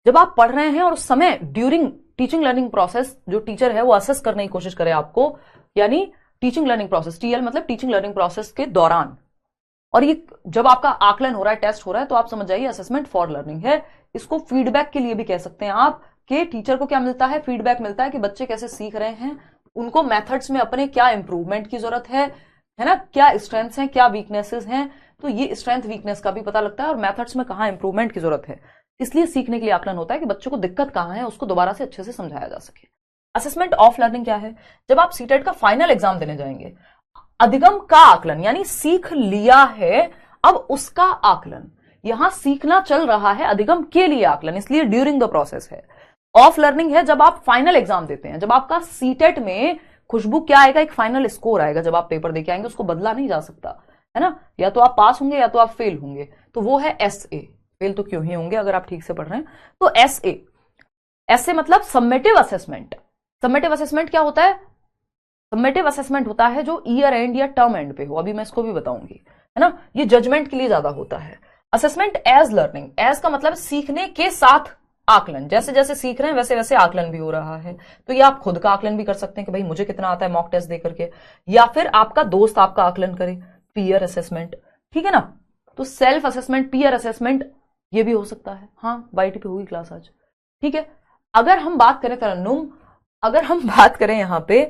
जब आप पढ़ रहे हैं और उस समय ड्यूरिंग टीचिंग लर्निंग प्रोसेस जो टीचर है वो असेस करने की कोशिश करे आपको, यानी टीचिंग लर्निंग प्रोसेस, टीएल मतलब टीचिंग लर्निंग प्रोसेस के दौरान, और ये जब आपका आकलन हो रहा है, टेस्ट हो रहा है, तो आप समझ जाइए असेसमेंट फॉर लर्निंग है। इसको फीडबैक के लिए भी कह सकते हैं आप, कि टीचर को क्या मिलता है? फीडबैक मिलता है कि बच्चे कैसे सीख रहे हैं, उनको मेथड्स में अपने क्या इंप्रूवमेंट की जरूरत है ना, क्या स्ट्रेंथ्स हैं, क्या वीकनेसेस हैं, तो ये स्ट्रेंथ वीकनेस का भी पता लगता है, और मेथड्स में कहां इंप्रूवमेंट की जरूरत है। इसलिए सीखने के लिए आकलन होता है कि बच्चों को दिक्कत कहां है, उसको दोबारा से अच्छे से समझाया जा सके। असेसमेंट ऑफ लर्निंग क्या है? जब आप सीटेट का फाइनल एग्जाम देने जाएंगे, अधिगम का आकलन यानी सीख लिया है, अब उसका आकलन, यहां सीखना चल रहा है, अधिगम के लिए आकलन, इसलिए ड्यूरिंग द प्रोसेस है। ऑफ लर्निंग है जब आप फाइनल एग्जाम देते हैं, जब आपका सीटेट में खुशबू क्या आएगा? एक फाइनल स्कोर आएगा, जब आप पेपर देके आएंगे उसको बदला नहीं जा सकता है ना, या तो आप पास होंगे या तो आप फेल होंगे, तो वो है एसए। फेल तो क्यों ही होंगे अगर आप ठीक से पढ़ रहे हैं। तो एसए मतलब समेटिव असेसमेंट। समेटिव असेसमेंट क्या होता है? समेटिव असेसमेंट होता है जो ईयर एंड या टर्म एंड पे हो, अभी मैं इसको भी बताऊंगी, है ना। ये जजमेंट के लिए ज्यादा होता है। असेसमेंट एज लर्निंग, एज का मतलब सीखने के साथ आकलन, जैसे जैसे सीख रहे हैं वैसे वैसे आकलन भी हो रहा है। तो ये आप खुद का आकलन भी कर सकते हैं कि भाई मुझे कितना आता है मॉक टेस्ट दे करके, या फिर आपका दोस्त आपका आकलन करे, पीयर असेसमेंट। ठीक है ना। तो सेल्फ असेसमेंट, पीयर असेसमेंट, ये भी हो सकता है। हाँ, बाईटी पे हुई क्लास आज। ठीक है। अगर हम बात करें तरन्नुम, अगर हम बात करें यहां पे,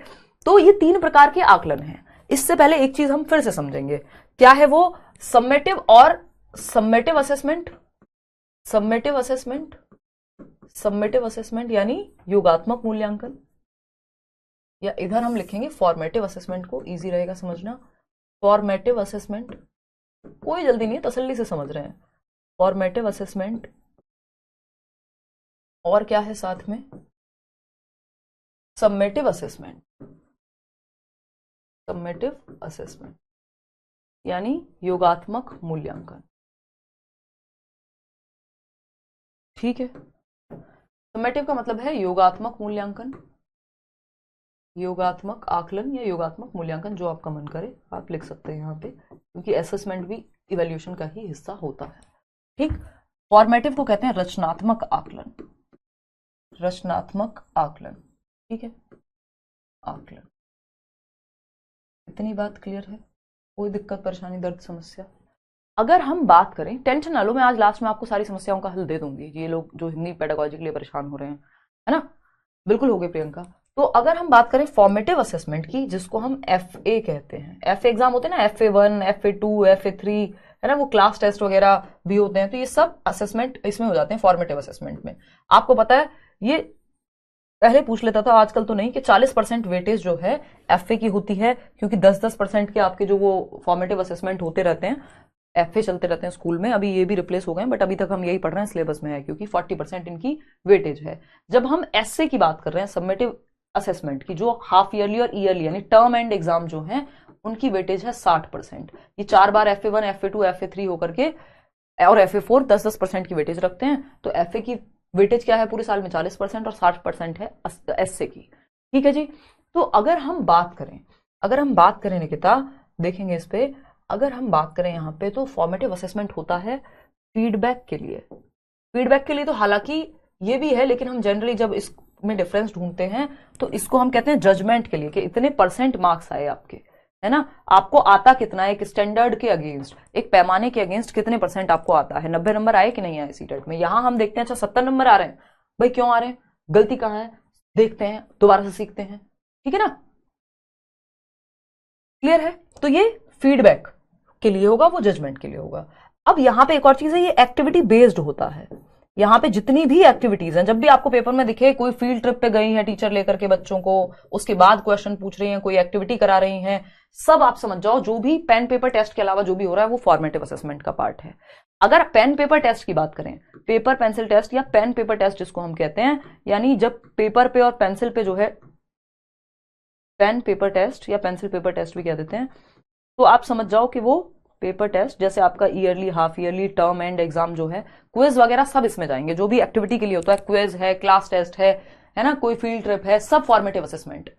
तो ये 3 प्रकार के आकलन हैं। इससे पहले एक चीज हम फिर से समझेंगे, क्या है वो? समेटिव और summative assessment. Summative assessment, summative assessment यानी योगात्मक मूल्यांकन, या इधर हम लिखेंगे फॉर्मेटिव असेसमेंट को, इजी रहेगा समझना। फॉर्मेटिव असेसमेंट, कोई जल्दी नहीं है, तसल्ली से समझ रहे हैं। फॉर्मेटिव असेसमेंट, और क्या है साथ में? Summative assessment. समेटिव असेसमेंट यानी योगात्मक मूल्यांकन। ठीक है। समेटिव का मतलब है योगात्मक मूल्यांकन, योगात्मक आकलन या योगात्मक मूल्यांकन, जो आपका मन करे आप लिख सकते हैं यहाँ पे, क्योंकि असेसमेंट भी इवैल्यूएशन का ही हिस्सा होता है। ठीक। फॉर्मेटिव को कहते हैं रचनात्मक आकलन, रचनात्मक आकलन। ठीक है, आकलन। इतनी बात क्लियर है? कोई दिक्कत परेशानी दर्द समस्या? अगर हम बात करें, टेंशन ना लो, मैं आज लास्ट में आपको सारी समस्याओं का हल दे दूंगी। ये लोग जो हिंदी पेडागोजी के लिए परेशान हो रहे हैं, है ना, बिल्कुल हो गए प्रियंका। तो अगर हम बात करें फॉर्मेटिव असेसमेंट की, जिसको हम FA कहते हैं, FA एग्जाम होते हैं ना, FA1, FA2, FA3, है ना, वो क्लास टेस्ट वगैरह भी होते हैं, तो ये सब असेसमेंट इसमें हो जाते हैं फॉर्मेटिव असेसमेंट में। आपको पता है, ये पहले पूछ लेता था, आजकल तो नहीं, कि 40% वेटेज जो है FA की होती है, क्योंकि 10-10% के आपके जो वो फॉर्मेटिव असेसमेंट होते रहते हैं, FA चलते रहते हैं स्कूल में। अभी ये भी रिप्लेस हो गए, बट अभी तक हम यही पढ़ रहे हैं, सिलेबस में है, क्योंकि 40% इनकी वेटेज है। जब हम SA की बात कर रहे हैं, सबमिटिव असेसमेंट की, जो हाफ ईयरली और ईयरली यानी टर्म एंड एग्जाम जो है, उनकी वेटेज है 60%। ये 4 बार FA1, FA2, FA3 होकर के, और FA4 10-10% की वेटेज रखते हैं। तो FA की वेटेज क्या है पूरे साल में? 40%, और 60% है SA की। ठीक है जी। तो अगर हम बात करें निकिता, देखेंगे इस पे, अगर हम बात करें यहाँ पे, तो फॉर्मेटिव असेसमेंट होता है फीडबैक के लिए। फीडबैक के लिए तो हालांकि ये भी है, लेकिन हम जनरली जब इसमें डिफरेंस ढूंढते हैं तो इसको हम कहते हैं जजमेंट के लिए, कि इतने % मार्क्स आए आपके, है ना, आपको आता कितना है, एक स्टैंडर्ड के अगेंस्ट, एक पैमाने के अगेंस्ट कितने % आपको आता है, 90 नंबर आए कि नहीं आए सीटेट में। यहां हम देखते हैं, अच्छा 70 नंबर आ रहे हैं, भाई क्यों आ रहे हैं, गलती कहां है, देखते हैं, दोबारा से सीखते हैं। ठीक है ना, क्लियर है? तो ये फीडबैक के लिए होगा, वो जजमेंट के लिए होगा। अब यहां पे एक और चीज है, ये एक्टिविटी बेस्ड होता है। यहाँ पे जितनी भी एक्टिविटीज हैं, जब भी आपको पेपर में दिखे कोई फील्ड ट्रिप पे गई है टीचर लेकर के बच्चों को, उसके बाद क्वेश्चन पूछ रही हैं, कोई एक्टिविटी करा रही हैं, सब आप समझ जाओ, जो भी पेन पेपर टेस्ट के अलावा जो भी हो रहा है वो फॉर्मेटिव असेसमेंट का पार्ट है। अगर पेन पेपर टेस्ट की बात करें, पेपर पेंसिल टेस्ट या पेन पेपर टेस्ट जिसको हम कहते हैं, यानी जब पेपर पे और पेंसिल पे जो है पेन पेपर टेस्ट या पेंसिल पेपर टेस्ट भी कह देते हैं, तो आप समझ जाओ कि वो पेपर टेस्ट, जैसे आपका yearly, half yearly, term and exam जो है, क्विज वगैरह सब इसमें जाएंगे, जो भी एक्टिविटी के लिए होता है, क्विज है, क्लास टेस्ट है ना, कोई फील्ड ट्रिप है, सब फॉर्मेटिव असेसमेंट।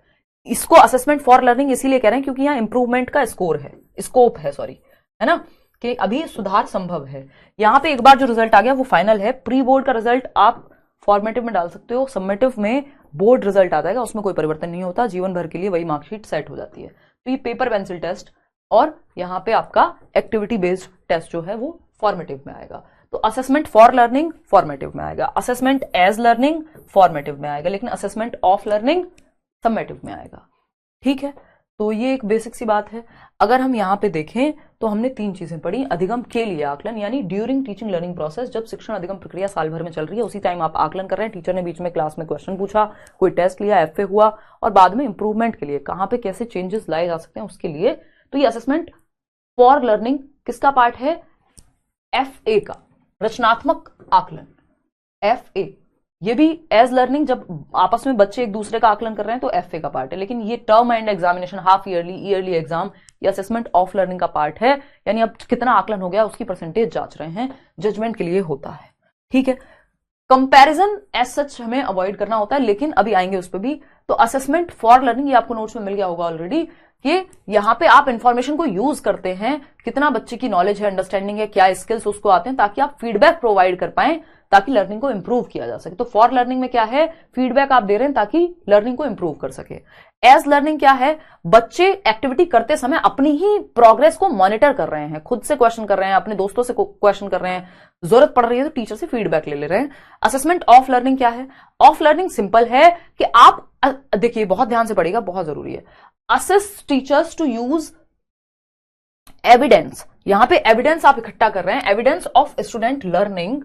इसको असेसमेंट फॉर लर्निंग इसीलिए कह रहे हैं क्योंकि यहाँ इंप्रूवमेंट का स्कोप है, सॉरी, है ना, कि अभी सुधार संभव है। यहाँ पे एक बार जो रिजल्ट आ गया वो फाइनल है। प्री बोर्ड का रिजल्ट आप फॉर्मेटिव में डाल सकते हो, सबमिटिव में बोर्ड रिजल्ट आ जाएगा, उसमें कोई परिवर्तन नहीं होता, जीवन भर के लिए वही मार्कशीट सेट हो जाती है। तो ये पेपर पेंसिल टेस्ट और यहाँ पे आपका एक्टिविटी बेस्ड टेस्ट जो है वो फॉर्मेटिव में आएगा। तो असेसमेंट फॉर लर्निंग फॉर्मेटिव में आएगा, असेसमेंट एज लर्निंग फॉर्मेटिव में आएगा, लेकिन असेसमेंट ऑफ लर्निंग सबमेटिव में आएगा। ठीक है, तो ये एक बेसिक सी बात है। अगर हम यहाँ पे देखें तो हमने 3 चीजें पढ़ी। अधिगम के लिए आकलन, यानी ड्यूरिंग टीचिंग लर्निंग प्रोसेस, जब शिक्षण अधिगम प्रक्रिया साल भर में चल रही है उसी टाइम आप आकलन कर रहे हैं, टीचर ने बीच में क्लास में क्वेश्चन पूछा, कोई टेस्ट लिया, FA हुआ, और बाद में इंप्रूवमेंट के लिए कहां पे कैसे चेंजेस लाए जा सकते हैं उसके लिए। तो ये असेसमेंट फॉर लर्निंग किसका पार्ट है? FA का, रचनात्मक आकलन, FA। ये भी एज लर्निंग, जब आपस में बच्चे एक दूसरे का आकलन कर रहे हैं तो FA का पार्ट है, लेकिन ये term and examination, half yearly, yearly exam, ये असेसमेंट ऑफ लर्निंग का पार्ट है, यानी अब कितना आकलन हो गया उसकी % जांच रहे हैं, जजमेंट के लिए होता है। ठीक है, कंपैरिजन एज सच हमें अवॉइड करना होता है, लेकिन अभी आएंगे उस पर भी। तो असेसमेंट फॉर लर्निंग ये आपको नोट्स में मिल गया होगा ऑलरेडी, कि यहाँ पे आप इंफॉर्मेशन को यूज करते हैं, कितना बच्चे की नॉलेज है, अंडरस्टैंडिंग है, क्या स्किल्स उसको आते हैं, ताकि आप फीडबैक प्रोवाइड कर पाएं, ताकि लर्निंग को इंप्रूव किया जा सके। तो फॉर लर्निंग में क्या है? फीडबैक आप दे रहे हैं ताकि लर्निंग को इंप्रूव कर सके। एज लर्निंग क्या है? बच्चे एक्टिविटी करते समय अपनी ही प्रोग्रेस को मॉनिटर कर रहे हैं, खुद से क्वेश्चन कर रहे हैं, अपने दोस्तों से क्वेश्चन कर रहे हैं, जरूरत पड़ रही है तो टीचर से फीडबैक ले रहे हैं। असेसमेंट ऑफ लर्निंग क्या है? ऑफ लर्निंग सिंपल है कि आप देखिए, बहुत ध्यान से पढ़िएगा, बहुत जरूरी है। Assist teachers to use evidence, यहां पे एविडेंस आप इकट्ठा कर रहे हैं, evidence of student learning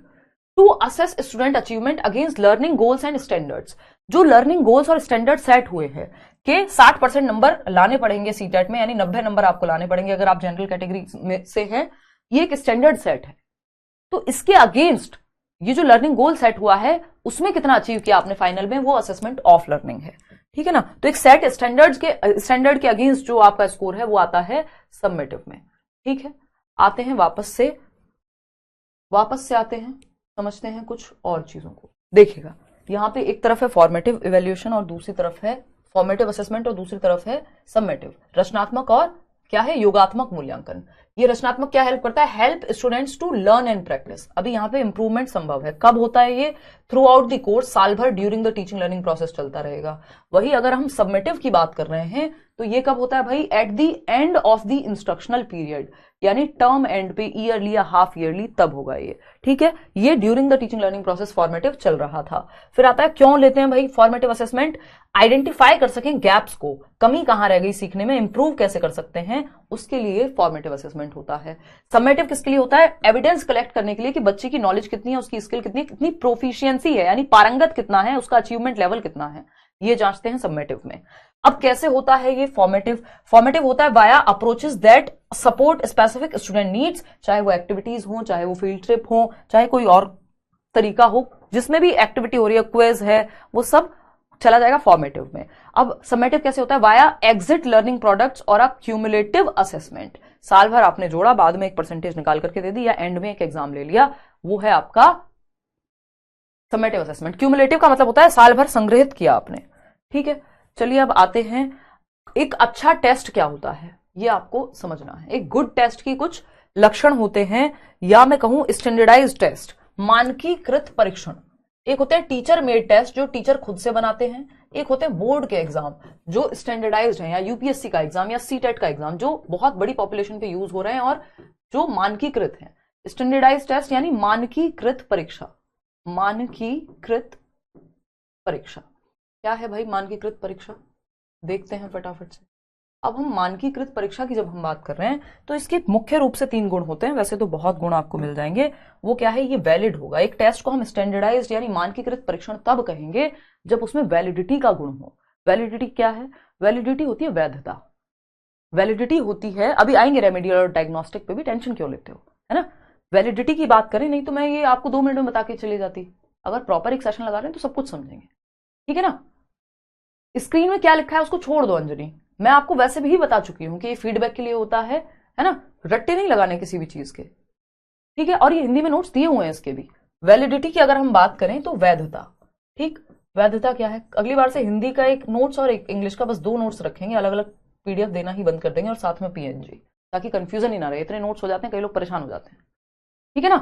to assess student achievement against learning goals and standards. जो लर्निंग गोल्स और स्टैंडर्ड सेट हुए हैं कि 60% नंबर लाने पड़ेंगे सीटेट में, यानी 90 नंबर आपको लाने पड़ेंगे अगर आप जनरल कैटेगरी में से हैं, ये एक स्टैंडर्ड सेट है। तो इसके अगेंस्ट ये जो लर्निंग गोल सेट हुआ है उसमें कितना अचीव किया आपने फाइनल में, वो असेसमेंट ऑफ लर्निंग है। ठीक है ना, तो एक सेट स्टैंडर्ड के अगेंस्ट जो आपका स्कोर है वो आता है सबमिटिव में। ठीक है, आते हैं वापस से आते हैं, समझते हैं कुछ और चीजों को। देखिएगा, यहाँ पे एक तरफ है फॉर्मेटिव इवेल्युएशन और दूसरी तरफ है फॉर्मेटिव असेसमेंट और दूसरी तरफ है समेटिव, रचनात्मक और क्या है योगात्मक मूल्यांकन। ये रचनात्मक क्या हेल्प करता है, help students to learn and practise. अभी यहाँ पे इंप्रूवमेंट संभव है, कब होता है ये, थ्रू आउट द कोर्स, साल भर during the teaching learning process चलता रहेगा। वही अगर हम सबमिटिव की बात कर रहे हैं तो ये कब होता है भाई, at the end of the instructional period, यानी टर्म एंड पे, ईयरली या हाफ ईयरली, तब होगा ये। ठीक है, ये during the teaching learning process formative चल रहा था। फिर आता है क्यों लेते हैं भाई फॉर्मेटिव असेसमेंट, आइडेंटिफाई कर सकें गैप्स को, कमी कहां रह गई सीखने में, इंप्रूव कैसे कर सकते हैं, उसके लिए फॉर्मेटिव असेसमेंट होता है। समेटिव किसके लिए होता है, एविडेंस कलेक्ट करने के लिए कि बच्चे की नॉलेज कितनी है, उसकी स्किल कितनी, कितनी प्रोफिशिएंसी है, यानी पारंगत कितना है, उसका अचीवमेंट लेवल कितना है, ये जांचते हैं समेटिव में। अब कैसे होता है ये फॉर्मेटिव, फॉर्मेटिव होता है via approaches that support specific student needs, चाहे वो एक्टिविटीज हो, चाहे वो फील्ड ट्रिप हो, चाहे कोई और तरीका हो, जिसमें भी एक्टिविटी हो रही है, क्विज है, वो सब चला जाएगा फॉर्मेटिव में। अब समेटिव कैसे होता है, वाया एग्जिट लर्निंग प्रोडक्ट्स और अ क्यूमुलेटिव असेसमेंट। साल भर आपने जोड़ा, बाद में एक परसेंटेज निकाल करके दे दी, या एंड में एक एग्जाम ले लिया, वो है आपका समेटिव असेसमेंट। क्यूमुलेटिव का मतलब होता है साल भर संग्रहित किया आपने। ठीक है, चलिए अब आते हैं एक अच्छा टेस्ट क्या होता है, ये आपको समझना है। एक गुड टेस्ट की कुछ लक्षण होते हैं, या मैं कहूं स्टैंडर्डाइज्ड टेस्ट, मानकीकृत परीक्षण। एक होते हैं टीचर मेड टेस्ट जो टीचर खुद से बनाते हैं, एक होते हैं बोर्ड के एग्जाम जो स्टैंडर्डाइज्ड हैं, या यूपीएससी का एग्जाम या सीटेट का एग्जाम जो बहुत बड़ी पॉपुलेशन पे यूज हो रहे हैं और जो मानकीकृत हैं। स्टैंडर्डाइज्ड टेस्ट यानी मानकीकृत परीक्षा। मानकीकृत परीक्षा क्या है भाई, मानकीकृत परीक्षा देखते हैं फटाफट से। अब हम मानकीकृत परीक्षा की जब हम बात कर रहे हैं तो इसके मुख्य रूप से 3 गुण होते हैं, वैसे तो बहुत गुण आपको मिल जाएंगे। वो क्या है, ये वैलिड होगा। एक टेस्ट को हम स्टैंडर्डाइज्ड यानी मानकीकृत परीक्षण तब कहेंगे जब उसमें वैलिडिटी का गुण हो। वैलिडिटी क्या है, वैलिडिटी होती है वैधता, वैलिडिटी होती है, अभी आएंगे रेमेडियल और डायग्नोस्टिक पे भी, टेंशन क्यों लेते हो, है ना। वैलिडिटी की बात करें, नहीं तो मैं ये आपको 2 मिनट में बता के चली जाती। अगर प्रॉपर एक सेशन लगा रहे हैं तो सब कुछ समझेंगे, ठीक है ना। स्क्रीन में क्या लिखा है उसको छोड़ दो अंजलि, मैं आपको वैसे भी बता चुकी हूं कि ये फीडबैक के लिए होता है ना, रट्टे नहीं लगाने किसी भी चीज के, ठीक है। और ये हिंदी में नोट्स दिए हुए हैं इसके भी। वैलिडिटी की अगर हम बात करें तो वैधता, ठीक, वैधता क्या है, अगली बार से हिंदी का एक नोट्स और एक इंग्लिश का बस 2 नोट्स रखेंगे, अलग अलग पीडीएफ देना ही बंद कर देंगे और साथ में पीएनजी, ताकि कंफ्यूजन ही ना रहे। इतने नोट्स हो जाते हैं, कई लोग परेशान हो जाते हैं, ठीक है ना।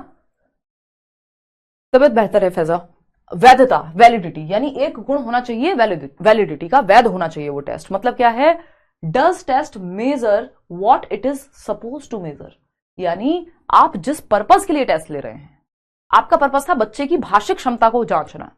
तबियत बेहतर है फैजा। वैधता, वैलिडिटी यानी एक गुण होना चाहिए वैलिडिटी का, वैध होना चाहिए वो टेस्ट। मतलब क्या है, does test measure what it is suppose to measure, यानी आप जिस पर्पस के लिए टेस्ट ले रहे हैं, आपका पर्पस था बच्चे की भाषिक क्षमता को जांचना।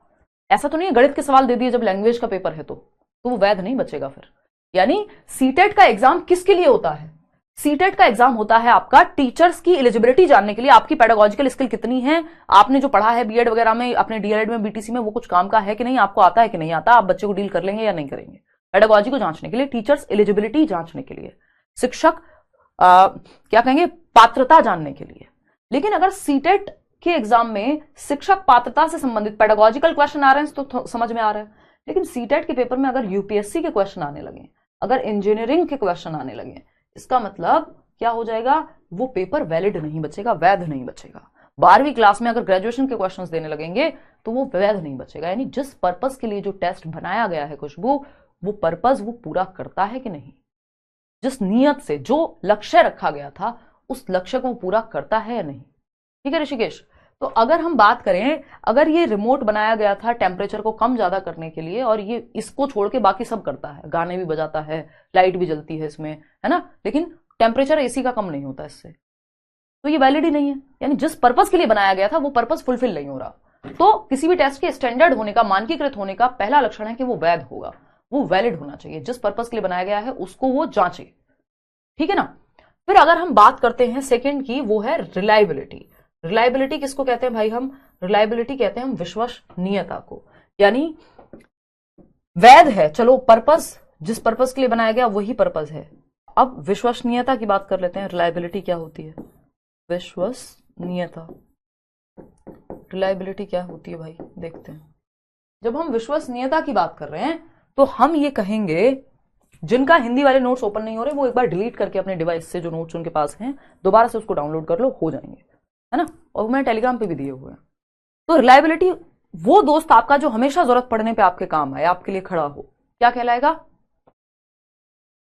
ऐसा तो नहीं है गणित के सवाल दे दिए जब लैंग्वेज का पेपर है तो वो वैध नहीं बचेगा फिर। यानी सीटेट का एग्जाम किसके लिए होता है, सीटेट का एग्जाम होता है आपका टीचर्स की एलिजिबिलिटी जानने के लिए, आपकी पेडागोजिकल स्किल कितनी है, आपने जो पढ़ा है बीएड वगैरह में, अपने डीएलएड में, बीटीसी में, वो कुछ काम का है कि नहीं, आपको आता है कि नहीं आता, आप बच्चे को डील कर लेंगे या नहीं करेंगे। पेडागोजी को जांचने के लिए, टीचर्स एलिजिबिलिटी जांचने के लिए, शिक्षक क्या कहेंगे पात्रता जानने के लिए। लेकिन अगर सीटेट के एग्जाम में शिक्षक पात्रता से संबंधित पेडागोजिकल क्वेश्चन आ रहे हैं तो समझ में आ रहा है, लेकिन सीटेट के पेपर में अगर यूपीएससी के क्वेश्चन आने लगे, अगर इंजीनियरिंग के क्वेश्चन आने लगे, इसका मतलब क्या हो जाएगा, वो पेपर वैलिड नहीं बचेगा, वैध नहीं बचेगा। 12वीं क्लास में अगर ग्रेजुएशन के क्वेश्चंस देने लगेंगे तो वो वैध नहीं बचेगा। यानी जिस पर्पस के लिए जो टेस्ट बनाया गया है खुशबू, वो पर्पस वो पूरा करता है कि नहीं, जिस नियत से जो लक्ष्य रखा गया था उस लक्ष्य को पूरा करता है या नहीं, ठीक है ऋषिकेश। तो अगर हम बात करें, अगर ये रिमोट बनाया गया था टेम्परेचर को कम ज्यादा करने के लिए, और ये इसको छोड़ के बाकी सब करता है, गाने भी बजाता है, लाइट भी जलती है इसमें, है ना, लेकिन टेम्परेचर एसी का कम नहीं होता इससे, तो ये वैलिड ही नहीं है। यानी जिस पर्पस के लिए बनाया गया था वो पर्पस फुलफिल नहीं हो रहा। तो किसी भी टेस्ट के स्टैंडर्ड होने का, मानकीकृत होने का पहला लक्षण है कि वो वैध होगा, वो वैलिड होना चाहिए, जिस पर्पस के लिए बनाया गया है उसको वो जांचे, ठीक है ना। फिर अगर हम बात करते हैं सेकेंड की, वो है रिलायबिलिटी। रिलायबिलिटी किसको कहते हैं भाई, हम रिलायबिलिटी कहते हैं हम विश्वसनीयता को। यानी वैध है, चलो पर्पस जिस पर्पस के लिए बनाया गया वही पर्पस है। अब विश्वसनीयता की बात कर लेते हैं, रिलायबिलिटी क्या होती है, विश्वसनीयता, रिलायबिलिटी क्या होती है भाई देखते हैं। जब हम विश्वसनीयता की बात कर रहे हैं तो हम ये कहेंगे, जिनका हिंदी वाले नोट्स ओपन नहीं हो रहे वो एक बार डिलीट करके अपने डिवाइस से जो नोट्स उनके पास हैं दोबारा से उसको डाउनलोड कर लो, हो जाएंगे, है ना, और मैं टेलीग्राम पे भी दिए हुए हैं। तो रिलायबिलिटी वो दोस्त आपका जो हमेशा जरूरत पड़ने पे आपके काम आए, आपके लिए खड़ा हो, क्या कहलाएगा?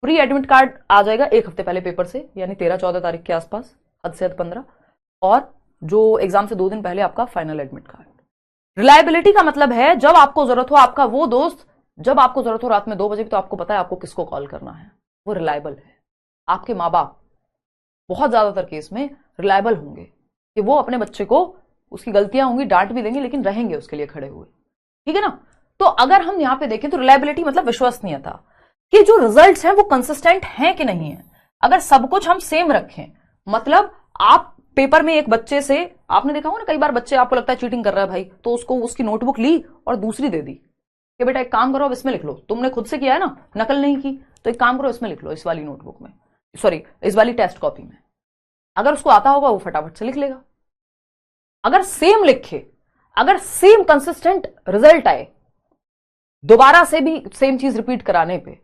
प्री एडमिट कार्ड आ जाएगा एक हफ्ते पहले पेपर से, यानी 13-14 तारीख के आसपास, हद से हद 15, और जो एग्जाम से 2 दिन पहले आपका फाइनल एडमिट कार्ड। रिलायबिलिटी का मतलब है जब आपको जरूरत हो, आपका वो दोस्त जब आपको जरूरत हो रात में 2 बजे भी, तो आपको पता है आपको किसको कॉल करना है, वो रिलायबल है। आपके माँ बाप बहुत ज्यादातर केस में रिलायबल होंगे कि वो अपने बच्चे को, उसकी गलतियां होंगी, डांट भी देंगे, लेकिन रहेंगे उसके लिए खड़े हुए, ठीक है ना? तो अगर हम यहां पे देखें तो रिलायबिलिटी मतलब विश्वसनीयता, कि जो रिजल्ट्स हैं वो कंसिस्टेंट हैं कि नहीं है। अगर सब कुछ हम सेम रखें, मतलब आप पेपर में एक बच्चे से, आपने देखा होगा ना कई बार बच्चे, आपको लगता है चीटिंग कर रहा है भाई, तो उसको उसकी नोटबुक ली और दूसरी दे दी कि बेटा एक काम करो, अब इसमें लिख लो, तुमने खुद से किया है ना, नकल नहीं की, तो एक काम करो इसमें लिख लो, इस वाली नोटबुक में, सॉरी इस वाली टेस्ट कॉपी में। अगर उसको आता होगा वो फटाफट से लिख लेगा। अगर सेम लिखे, अगर सेम कंसिस्टेंट रिजल्ट आए, दोबारा से भी सेम चीज रिपीट कराने पे,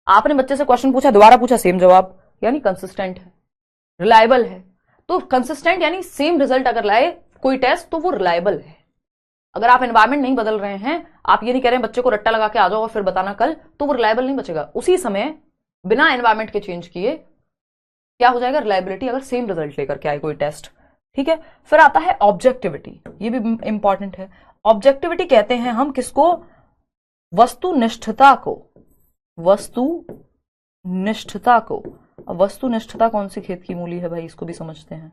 आपने बच्चे से क्वेश्चन पूछा, दोबारा पूछा, सेम जवाब, यानी कंसिस्टेंट है, रिलायबल है। तो कंसिस्टेंट यानी सेम रिजल्ट अगर लाए कोई टेस्ट, तो वो रिलायबल है। अगर आप एनवायरमेंट नहीं बदल रहे हैं, आप ये नहीं कह रहे हैं बच्चे को रट्टा लगा के आ जाओ और फिर बताना कल, तो वो रिलायबल नहीं बचेगा। उसी समय बिना एनवायरमेंट के चेंज किए क्या हो जाएगा? रिलायबिलिटी, अगर सेम रिजल्ट लेकर के आए कोई टेस्ट, ठीक है। फिर आता है ऑब्जेक्टिविटी, ये भी इंपॉर्टेंट है। ऑब्जेक्टिविटी कहते हैं हम किसको? वस्तुनिष्ठता को, वस्तुनिष्ठता को। अब वस्तुनिष्ठता कौन सी खेत की मूली है भाई, इसको भी समझते हैं,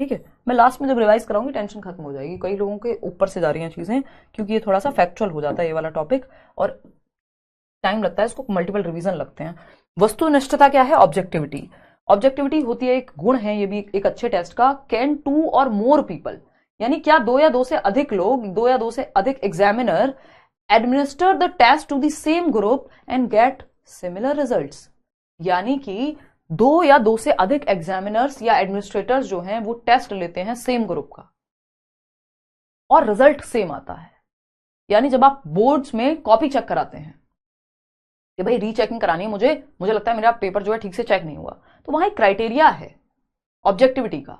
ठीक है। मैं लास्ट में जब रिवाइज कराऊंगी टेंशन खत्म हो जाएगी, कई लोगों के ऊपर से जा रही हैं चीजें, क्योंकि ये थोड़ा सा फैक्चुअल हो जाता है ये वाला टॉपिक, और टाइम लगता है, इसको मल्टीपल रिवीजन लगते हैं। वस्तुनिष्ठता क्या है? ऑब्जेक्टिविटी। ऑब्जेक्टिविटी होती है, एक गुण है ये भी एक अच्छे टेस्ट का, कैन 2 और मोर पीपल, यानी क्या 2 या 2 से अधिक लोग, 2 या 2 से अधिक examiner administer the test to the same group and get similar results, यानी कि 2 या 2 से अधिक एग्जामिनर्स या एडमिनिस्ट्रेटर्स जो हैं वो टेस्ट लेते हैं सेम ग्रुप का और रिजल्ट सेम आता है। यानी जब आप बोर्ड्स में कॉपी चेक कराते हैं कि भाई रीचेकिंग करानी है, मुझे लगता है मेरा पेपर जो है ठीक से चेक नहीं हुआ, तो वहां एक क्राइटेरिया है ऑब्जेक्टिविटी का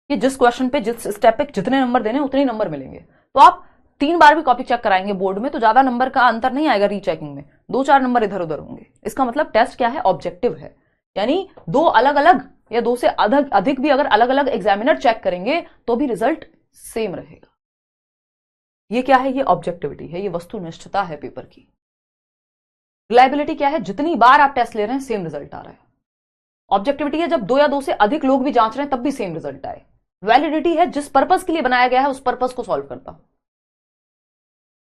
कि जिस क्वेश्चन पे, जिस स्टेप पे जितने नंबर देने उतने ही नंबर मिलेंगे। तो आप 3 बार भी कॉपी चेक कराएंगे बोर्ड में तो ज्यादा नंबर का अंतर नहीं आएगा रीचेकिंग में, 2-4 नंबर इधर उधर होंगे। इसका मतलब टेस्ट क्या है? ऑब्जेक्टिव है, यानी 2 अलग अलग या 2 से अधिक भी अगर अलग अलग एग्जामिनर चेक करेंगे तो भी रिजल्ट सेम रहेगा। ये क्या है? ये ऑब्जेक्टिविटी है, ये वस्तुनिष्ठता है पेपर की। रिलायबिलिटी क्या है? जितनी बार आप टेस्ट ले रहे हैं सेम रिजल्ट आ रहा है। ऑब्जेक्टिविटी है जब 2 या 2 से अधिक लोग भी जांच रहे हैं तब भी सेम रिजल्ट आए। वैलिडिटी है जिस पर्पस के लिए बनाया गया है उस पर्पस को सॉल्व करता हूं।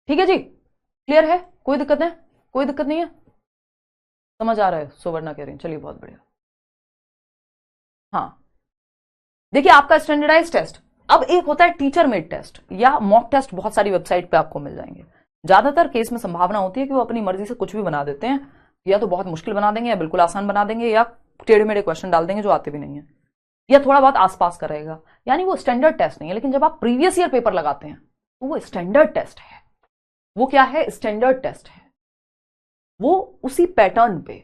ठीक है जी, क्लियर है? कोई दिक्कत है? कोई दिक्कत नहीं है? समझ आ रहा है? सुवर्णा कह रही है, चलिए बहुत बढ़िया। हाँ देखिए, आपका स्टैंडर्डाइज टेस्ट, अब एक होता है टीचर मेड टेस्ट या मॉक टेस्ट, बहुत सारी वेबसाइट पे आपको मिल जाएंगे। ज्यादातर केस में संभावना होती है कि वो अपनी मर्जी से कुछ भी बना देते हैं, या तो बहुत मुश्किल बना देंगे या बिल्कुल आसान बना देंगे, या टेढ़े मेढ़े क्वेश्चन डाल देंगे जो आते भी नहीं है, या थोड़ा बहुत आसपास का रहेगा, यानी वो स्टैंडर्ड टेस्ट नहीं है। लेकिन जब आप प्रीवियस ईयर पेपर लगाते हैं तो वो स्टैंडर्ड टेस्ट है। वो क्या है? स्टैंडर्ड टेस्ट है। वो उसी पैटर्न पे,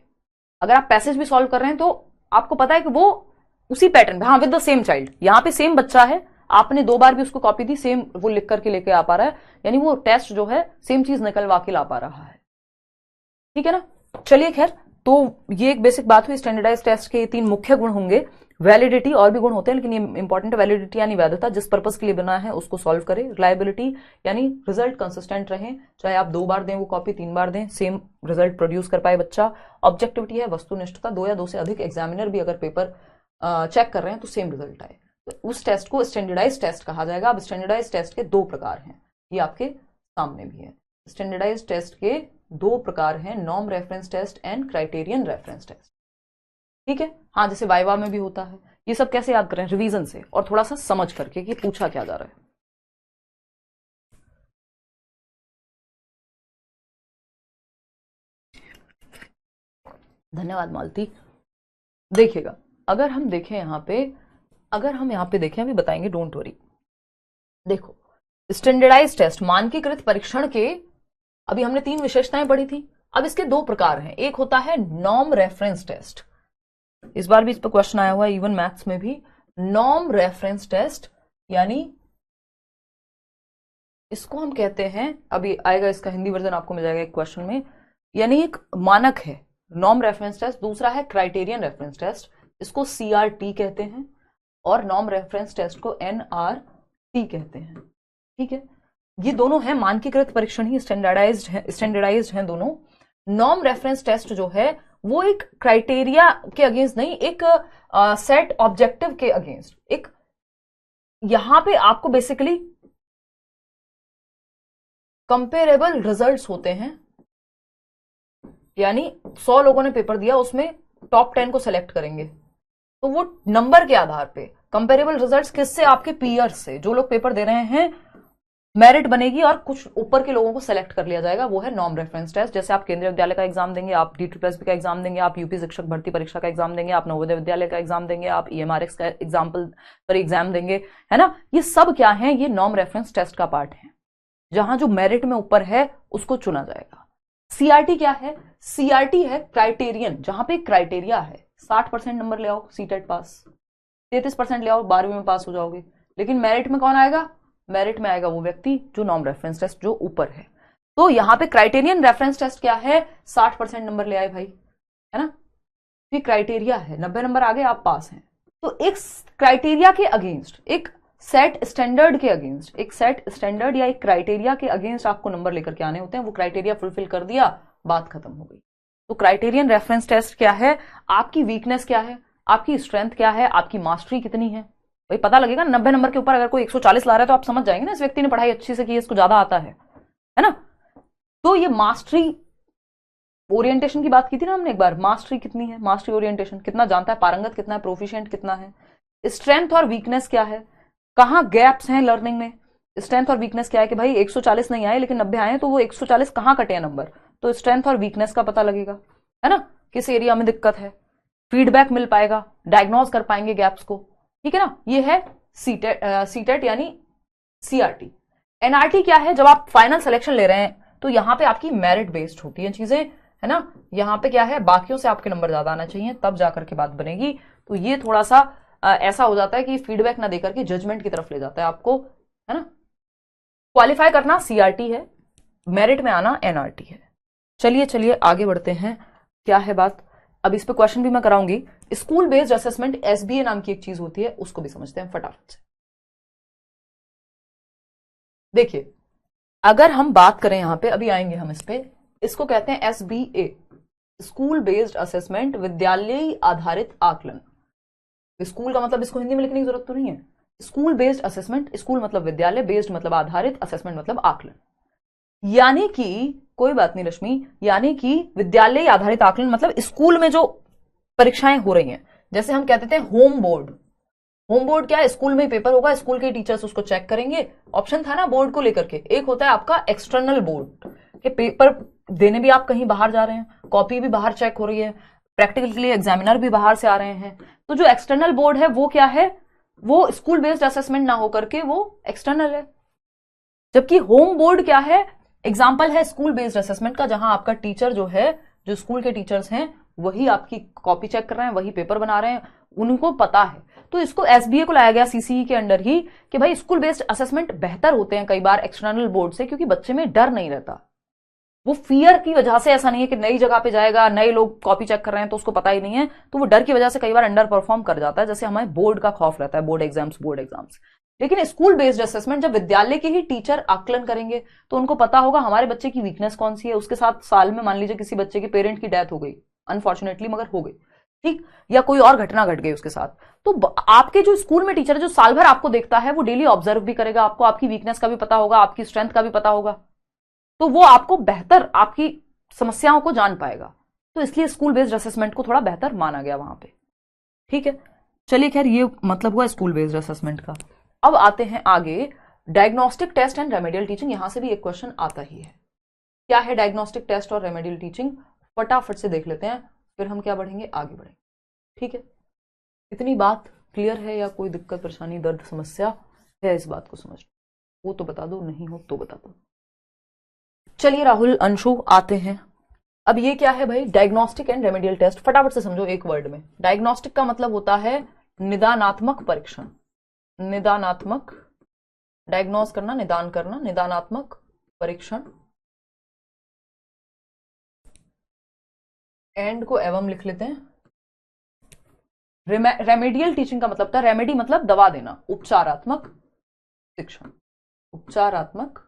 अगर आप पैसेज भी सॉल्व कर रहे हैं तो आपको पता है कि वो उसी पैटर्न पे, हाँ विद द सेम चाइल्ड, यहां पे सेम बच्चा है, आपने 2 बार भी उसको कॉपी दी, सेम वो लिख करके लेके आ पा रहा है, यानी वो टेस्ट जो है सेम चीज निकलवा के ला पा रहा है। ठीक है ना? चलिए खैर, तो ये एक बेसिक बात हुई। स्टैंडर्डाइज टेस्ट के 3 मुख्य गुण होंगे। वैलिडिटी, और भी गुण होते हैं लेकिन ये इंपॉर्टेंट है। वैलिडिटी यानी वैधता, जिस पर्पस के लिए बना है उसको सॉल्व करे। रिलायबिलिटी यानी रिजल्ट कंसिस्टेंट रहे, चाहे आप 2 बार दें वो कॉपी, 3 बार दें, सेम रिजल्ट प्रोड्यूस कर पाए बच्चा। ऑब्जेक्टिविटी है वस्तुनिष्ठता, 2 या 2 से अधिक एग्जामिनर भी अगर पेपर चेक कर रहे हैं तो सेम रिजल्ट आए, तो उस टेस्ट को स्टैंडर्डाइज टेस्ट कहा जाएगा। अब स्टैंडर्डाइज टेस्ट के 2 प्रकार हैं, ये आपके सामने भी है। स्टैंडर्डाइज टेस्ट के 2 प्रकार हैं, norm reference test and criterion reference test. ठीक है, हाँ जैसे वाइवा में भी होता है। ये सब कैसे याद करें? रिवीजन से और थोड़ा सा समझ करके कि पूछा क्या जा रहा है। धन्यवाद मालती। देखिएगा, अगर हम देखें यहां पे, देखें, अभी बताएंगे, डोंट वरी। देखो, स्टैंडर्डाइज टेस्ट, मानकीकृत परीक्षण के, अभी हमने 3 विशेषताएं पढ़ी थी। अब इसके 2 प्रकार हैं। एक होता है नॉर्म रेफरेंस टेस्ट, इस बार भी इस पर क्वेश्चन आया हुआ है, इवन मैथ्स में भी। नॉर्म रेफरेंस टेस्ट यानी इसको हम कहते हैं, अभी आएगा इसका हिंदी वर्जन आपको मिल जाएगा एक क्वेश्चन में, यानी एक मानक है नॉर्म रेफरेंस टेस्ट, दूसरा है क्राइटेरियन रेफरेंस टेस्ट, इसको CRT कहते हैं, और नॉर्म रेफरेंस टेस्ट को NRT कहते हैं। ठीक है, ये दोनों है मानकीकृत परीक्षण ही, स्टैंडर्डाइज्ड हैं दोनों। नॉर्म रेफरेंस टेस्ट जो है वो एक क्राइटेरिया के अगेंस्ट नहीं, एक सेट ऑब्जेक्टिव के अगेंस्ट, एक यहां पे आपको बेसिकली कंपेरेबल रिजल्ट्स होते हैं, यानी 100 लोगों ने पेपर दिया, उसमें टॉप 10 को सेलेक्ट करेंगे, तो वो नंबर के आधार पे कंपेरेबल रिजल्ट्स किससे, आपके पीयर्स से, जो लोग पेपर दे रहे हैं, मेरिट बनेगी और कुछ ऊपर के लोगों को सेलेक्ट कर लिया जाएगा, वो है नॉर्म रेफरेंस टेस्ट। जैसे आप केंद्रीय विद्यालय का एग्जाम देंगे, आप DSSB का एग्जाम देंगे, आप यूपी शिक्षक भर्ती परीक्षा का एग्जाम देंगे, आप नवोदय विद्यालय का एग्जाम देंगे, आप EMRX का एग्जाम देंगे, है ना, ये सब क्या है, ये नॉर्म रेफरेंस टेस्ट का पार्ट है, जहां जो मेरिट में ऊपर है उसको चुना जाएगा। CRT क्या है, CRT है क्राइटेरियन, जहां पे क्राइटेरिया है 60% नंबर ले आओ सीटेट पास, 33% ले आओ 12वीं में पास हो जाओगे, लेकिन मेरिट में कौन आएगा, मेरिट में आएगा वो व्यक्ति जो नॉर्म रेफरेंस टेस्ट जो ऊपर है। तो यहां पे क्राइटेरियन रेफरेंस टेस्ट क्या है, 60% नंबर ले आए भाई, है ना, ये क्राइटेरिया है, 90 नंबर आ गए आप पास हैं। तो एक क्राइटेरिया के अगेंस्ट, एक सेट स्टैंडर्ड के अगेंस्ट, एक सेट स्टैंडर्ड या एक क्राइटेरिया के अगेंस्ट आपको नंबर लेकर के आने होते हैं, वो क्राइटेरिया फुलफिल कर दिया, बात खत्म हो गई। तो क्राइटेरियन रेफरेंस टेस्ट क्या है, आपकी वीकनेस क्या है, आपकी स्ट्रेंथ क्या है, आपकी मास्टरी कितनी है, भाई पता लगेगा। 90 नंबर के ऊपर अगर कोई 140 ला रहा है तो आप समझ जाएंगे ना इस व्यक्ति ने पढ़ाई अच्छी से की, इसको ज्यादा आता है ना। तो ये मास्टरी ओरिएंटेशन की बात की थी ना हमने एक बार, मास्टरी कितनी है, मास्टरी ओरिएंटेशन कितना जानता है, पारंगत कितना है, प्रोफिशिएंट कितना है। स्ट्रेंथ और वीकनेस क्या है, कहां गैप्स हैं लर्निंग में। स्ट्रेंथ और वीकनेस क्या है कि भाई 140 नहीं आए लेकिन 90 आए, तो वो 140 कहां कटे हैं नंबर, तो स्ट्रेंथ और वीकनेस का पता लगेगा, है ना, किस एरिया में दिक्कत है, फीडबैक मिल पाएगा, डायग्नोज कर पाएंगे गैप्स को, ठीक है ना। ये है सीटेट यानी CRT। NRT क्या है, जब आप फाइनल सिलेक्शन ले रहे हैं तो यहां पे आपकी मेरिट बेस्ड होती है चीजें, है ना, यहां पे क्या है, बाकियों से आपके नंबर ज्यादा आना चाहिए तब जाकर के बात बनेगी। तो ये थोड़ा सा ऐसा हो जाता है कि फीडबैक ना देकर के जजमेंट की तरफ ले जाता है आपको, है ना। क्वालिफाई करना CRT है, मेरिट में आना NRT है। चलिए आगे बढ़ते हैं, क्या है बात, अब इस पे क्वेश्चन भी मैं कराऊंगी। स्कूल बेस्ड असेसमेंट SBA नाम की एक चीज होती है, उसको भी समझते हैं फटाफट से। देखिए अगर हम बात करें यहां पे, अभी आएंगे हम इस पे, इसको कहते हैं SBA, स्कूल बेस्ड असेसमेंट, विद्यालय आधारित आकलन। स्कूल का मतलब इसको हिंदी में लिखने की जरूरत तो नहीं है, स्कूल बेस्ड असेसमेंट, स्कूल मतलब विद्यालय, बेस्ड मतलब आधारित, असेसमेंट मतलब आकलन, यानी कि कोई बात नहीं रश्मि, यानी कि विद्यालय आधारित आकलन मतलब स्कूल में जो परीक्षाएं हो रही हैं, जैसे हम कहते थे होम बोर्ड। होम बोर्ड क्या है, स्कूल में ही पेपर होगा, स्कूल के टीचर्स उसको चेक करेंगे। ऑप्शन था ना बोर्ड को लेकर के, एक होता है आपका एक्सटर्नल बोर्ड के पेपर देने भी आप कहीं बाहर जा रहे हैं, कॉपी भी बाहर चेक हो रही है, प्रैक्टिकल के लिए एग्जामिनर भी बाहर से आ रहे हैं। तो जो एक्सटर्नल बोर्ड है वो क्या है, वो स्कूल बेस्ड असेसमेंट ना होकर के वो एक्सटर्नल है। जबकि होम बोर्ड क्या है, एग्जाम्पल है स्कूल बेस्ड असेसमेंट का, जहां आपका टीचर जो है, जो स्कूल के टीचर्स हैं वही आपकी कॉपी चेक कर रहे हैं, वही पेपर बना रहे हैं, उनको पता है। तो इसको SBA को लाया गया CCE के अंडर ही कि भाई स्कूल बेस्ड असेसमेंट बेहतर होते हैं कई बार एक्सटर्नल बोर्ड से, क्योंकि बच्चे में डर नहीं रहता। वो फियर की वजह से, ऐसा नहीं है कि नई जगह पे जाएगा, नए लोग कॉपी चेक कर रहे हैं तो उसको पता ही नहीं है, तो वो डर की वजह से कई बार अंडर परफॉर्म कर जाता है, जैसे हमें बोर्ड का खौफ रहता है, बोर्ड एग्जाम्स। लेकिन स्कूल बेस्ड असेसमेंट जब विद्यालय के ही टीचर आकलन करेंगे तो उनको पता होगा हमारे बच्चे की वीकनेस कौन सी है। उसके साथ साल में मान लीजिए किसी बच्चे के पेरेंट की डेथ हो गई, अनफॉर्चुनेटली मगर हो गई, ठीक, या कोई और घटना घट गई उसके साथ, तो आपके जो स्कूल में टीचर है जो साल भर आपको देखता है, वो डेली ऑब्जर्व भी करेगा, आपको आपकी वीकनेस का भी पता होगा, आपकी स्ट्रेंथ का भी पता होगा, तो वो आपको बेहतर आपकी समस्याओं को जान पाएगा। तो इसलिए स्कूल बेस्ड असेसमेंट को थोड़ा बेहतर माना गया वहां पे, ठीक है। चलिए खैर ये मतलब हुआ स्कूल बेस्ड असेसमेंट का। अब आते हैं आगे, diagnostic test and remedial teaching. यहां से भी एक क्वेश्चन आता ही है, क्या है डायग्नोस्टिक टेस्ट और रेमेडियल टीचिंग, फटाफट से देख लेते हैं, फिर हम क्या बढ़ेंगे, आगे बढ़ेंगे, ठीक है। इतनी बात क्लियर है या कोई दिक्कत परेशानी दर्द समस्या है इस बात को समझ, वो तो बता दो, नहीं हो तो बता दो। चलिए राहुल अंशु आते हैं। अब ये क्या है भाई, डायग्नोस्टिक एंड रेमेडियल टेस्ट, फटाफट से समझो एक वर्ड में। डायग्नोस्टिक का मतलब होता है निदानात्मक परीक्षण, निदानात्मक डायग्नोज करना, निदान करना, निदानात्मक परीक्षण। एंड को एवं लिख लेते हैं। रेमेडियल टीचिंग का मतलब था, रेमेडी मतलब दवा देना, उपचारात्मक शिक्षण, उपचारात्मक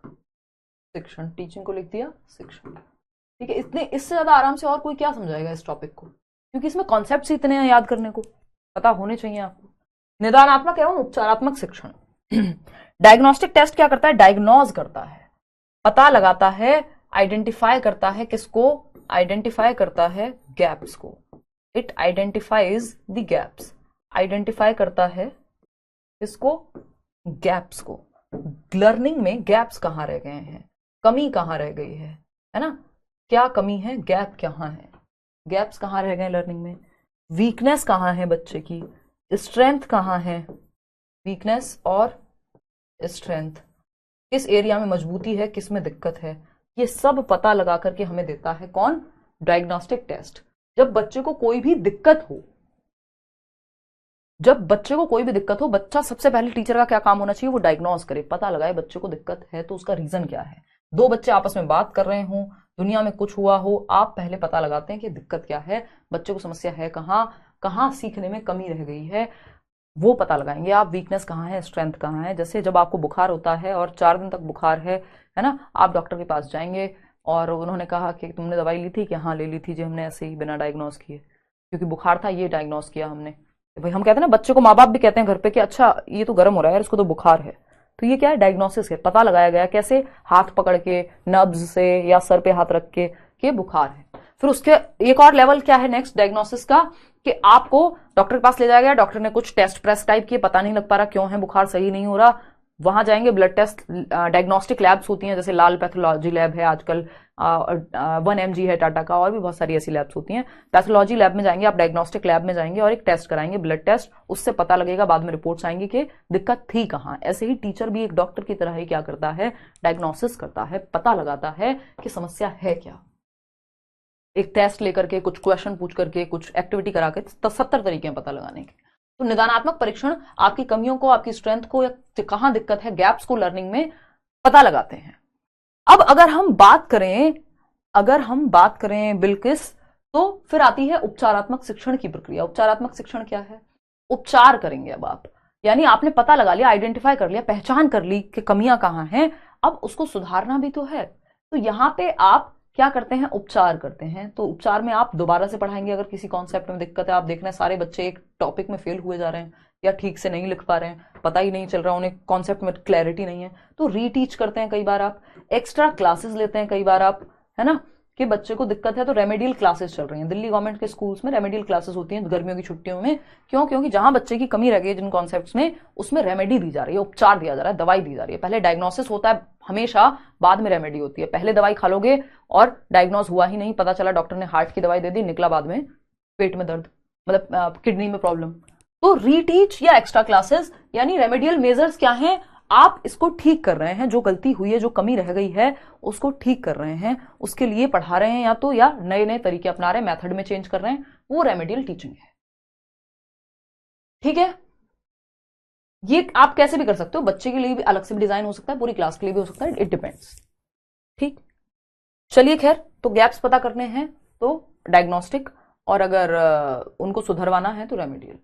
शिक्षण, टीचिंग को लिख दिया शिक्षण। ठीक है, इतने इससे ज्यादा आराम से और कोई क्या समझाएगा इस टॉपिक को, क्योंकि इसमें कॉन्सेप्ट्स इतने हैं, याद करने को पता होने चाहिए आपको। निदानात्मक एवं उपचारात्मक शिक्षण। डायग्नोस्टिक टेस्ट क्या करता है? डायग्नोज करता है, पता लगाता है, आइडेंटिफाई करता है, किसको? आइडेंटिफाई करता है गैप्स को। It identifies the gaps, identify करता है किसको? गैप्स को। लर्निंग में गैप्स कहां रह गए हैं, कमी कहां रह गई है ना, क्या कमी है, गैप कहां है, गैप्स कहां रह गए लर्निंग में, वीकनेस कहां है बच्चे की, स्ट्रेंथ कहां है, वीकनेस और स्ट्रेंथ, किस एरिया में मजबूती है, किस में दिक्कत है, ये सब पता लगा करके हमें देता है कौन? Diagnostic test. जब बच्चे को कोई भी दिक्कत हो, जब बच्चे को कोई भी दिक्कत हो, बच्चा सबसे पहले टीचर का क्या काम होना चाहिए? वो डायग्नोज करे, पता लगाए बच्चे को दिक्कत है तो उसका रीजन क्या है। दो बच्चे आपस में बात कर रहे हों, दुनिया में कुछ हुआ हो, आप पहले पता लगाते हैं कि दिक्कत क्या है, बच्चे को समस्या है कहाँ, कहाँ सीखने में कमी रह गई है, वो पता लगाएंगे आप। वीकनेस कहाँ है, स्ट्रेंथ कहाँ है। जैसे जब आपको बुखार होता है और 4 दिन तक बुखार है ना, आप डॉक्टर के पास जाएंगे और उन्होंने कहा कि तुमने दवाई ली थी कि हाँ ले ली थी जी हमने, ऐसे ही बिना डायग्नोज किए, क्योंकि बुखार था ये डायग्नोज किया हमने। भाई हम कहते हैं ना, बच्चे को माँ बाप भी कहते हैं घर पे कि अच्छा ये तो गर्म हो रहा है यार, इसको तो बुखार है, तो ये क्या है? डायग्नोसिस है, पता लगाया गया कैसे? हाथ पकड़ के, नब्ज से या सर पे हाथ रख के कि बुखार है। फिर उसके एक और लेवल क्या है नेक्स्ट डायग्नोसिस का, कि आपको डॉक्टर के पास ले जाया गया, डॉक्टर ने कुछ टेस्ट प्रेस्क्राइब किए, पता नहीं लग पा रहा क्यों है बुखार, सही नहीं हो रहा, वहां जाएंगे, ब्लड टेस्ट, डायग्नोस्टिक लैब्स होती हैं, जैसे लाल पैथोलॉजी लैब है आजकल, 1mg है टाटा का, और भी बहुत सारी ऐसी लैब्स होती हैं। पैथोलॉजी लैब में जाएंगे आप, डायग्नोस्टिक लैब में जाएंगे और एक टेस्ट कराएंगे, ब्लड टेस्ट, उससे पता लगेगा, बाद में रिपोर्ट्स आएंगी कि दिक्कत थी कहाँ। ऐसे ही टीचर भी एक डॉक्टर की तरह ही क्या करता है? डायग्नोसिस करता है, पता लगाता है कि समस्या है क्या। एक टेस्ट लेकर के, कुछ क्वेश्चन पूछ करके, कुछ एक्टिविटी करा के, 70 तरीके हैं पता लगाने के। तो निदानात्मक परीक्षण आपकी कमियों को, आपकी स्ट्रेंथ को, या कहां दिक्कत है, गैप्स को लर्निंग में पता लगाते हैं। अब अगर हम बात करें बिल्किस, तो फिर आती है उपचारात्मक शिक्षण की प्रक्रिया। उपचारात्मक शिक्षण क्या है? उपचार करेंगे अब आप, यानी आपने पता लगा लिया, आइडेंटिफाई कर लिया, पहचान कर ली कि कमियां कहां हैं, अब उसको सुधारना भी तो है। तो यहां पे आप क्या करते हैं? उपचार करते हैं। तो उपचार में आप दोबारा से पढ़ाएंगे, अगर किसी कॉन्सेप्ट में दिक्कत है, आप देख रहे हैं सारे बच्चे एक टॉपिक में फेल हुए जा रहे हैं, या ठीक से नहीं लिख पा रहे हैं, पता ही नहीं चल रहा, उन्हें कॉन्सेप्ट में क्लैरिटी नहीं है, तो रीटीच करते हैं कई बार आप, एक्स्ट्रा क्लासेस लेते हैं कई बार आप, है ना, कि बच्चे को दिक्कत है तो रेमेडियल क्लासेस चल रही हैं। दिल्ली गवर्नमेंट के स्कूल्स में रेमेडियल क्लासेस होती हैं गर्मियों की छुट्टियों में। क्यों? क्योंकि जहां बच्चे की कमी रह गई है जिन कॉन्सेप्ट्स में, उसमें रेमेडी दी जा रही है, उपचार दिया जा रहा है, दवाई दी जा रही है। पहले डायग्नोसिस होता है हमेशा, बाद में रेमेडी होती है। पहले दवाई खा लोगे और डायग्नोज हुआ ही नहीं, पता चला डॉक्टर ने हार्ट की दवाई दे दी, निकला बाद में पेट में दर्द, मतलब किडनी में प्रॉब्लम। तो रीटीच या एक्स्ट्रा क्लासेस, यानी रेमेडियल मेजर्स क्या हैं? आप इसको ठीक कर रहे हैं, जो गलती हुई है, जो कमी रह गई है, उसको ठीक कर रहे हैं, उसके लिए पढ़ा रहे हैं, या नए नए तरीके अपना रहे हैं, मेथड में चेंज कर रहे हैं, वो रेमेडियल टीचिंग है। ठीक है, ये आप कैसे भी कर सकते हो, बच्चे के लिए भी अलग से भी डिजाइन हो सकता है, पूरी क्लास के लिए भी हो सकता है, इट डिपेंड्स। ठीक, चलिए खैर, तो गैप्स पता करने हैं तो डायग्नोस्टिक, और अगर उनको सुधरवाना है तो रेमेडियल।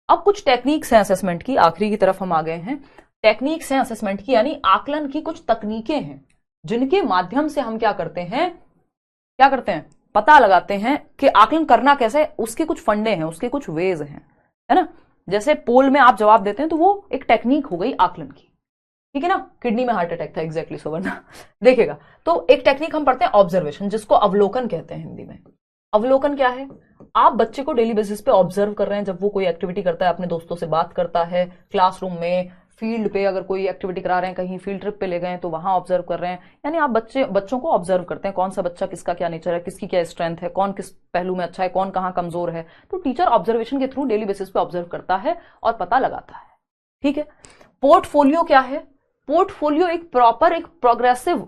अब कुछ टेक्निक्स हैं असेसमेंट की, आखिरी की तरफ हम आ गए हैं। टेक्निक्स हैं असेसमेंट की, यानी आकलन की कुछ तकनीकें हैं जिनके माध्यम से हम क्या करते हैं, पता लगाते हैं कि आकलन करना कैसे, उसके कुछ फंडे हैं, उसके कुछ वेज हैं, है ना। जैसे पोल में आप जवाब देते हैं तो वो एक टेक्निक हो गई आकलन की, ठीक है ना। किडनी में हार्ट अटैक था, एग्जैक्टली सो वरना देखिएगा। तो एक टेक्निक हम पढ़ते हैं ऑब्जर्वेशन, जिसको अवलोकन कहते हैं हिंदी में। अवलोकन क्या है? आप बच्चे को डेली बेसिस पे ऑब्जर्व कर रहे हैं, जब वो कोई एक्टिविटी करता है, अपने दोस्तों से बात करता है, क्लासरूम में, फील्ड पे अगर कोई एक्टिविटी करा रहे हैं, कहीं फील्ड ट्रिप पे ले गए तो वहां ऑब्जर्व कर रहे हैं, यानी आप बच्चों को ऑब्जर्व करते हैं, कौन सा बच्चा किसका क्या नेचर है, किसकी क्या स्ट्रेंथ है, कौन किस पहलू में अच्छा है, कौन कहाँ कमजोर है। तो टीचर ऑब्जर्वेशन के थ्रू डेली बेसिस पे ऑब्जर्व करता है और पता लगाता है। ठीक है। पोर्टफोलियो क्या है? पोर्टफोलियो एक प्रॉपर, एक प्रोग्रेसिव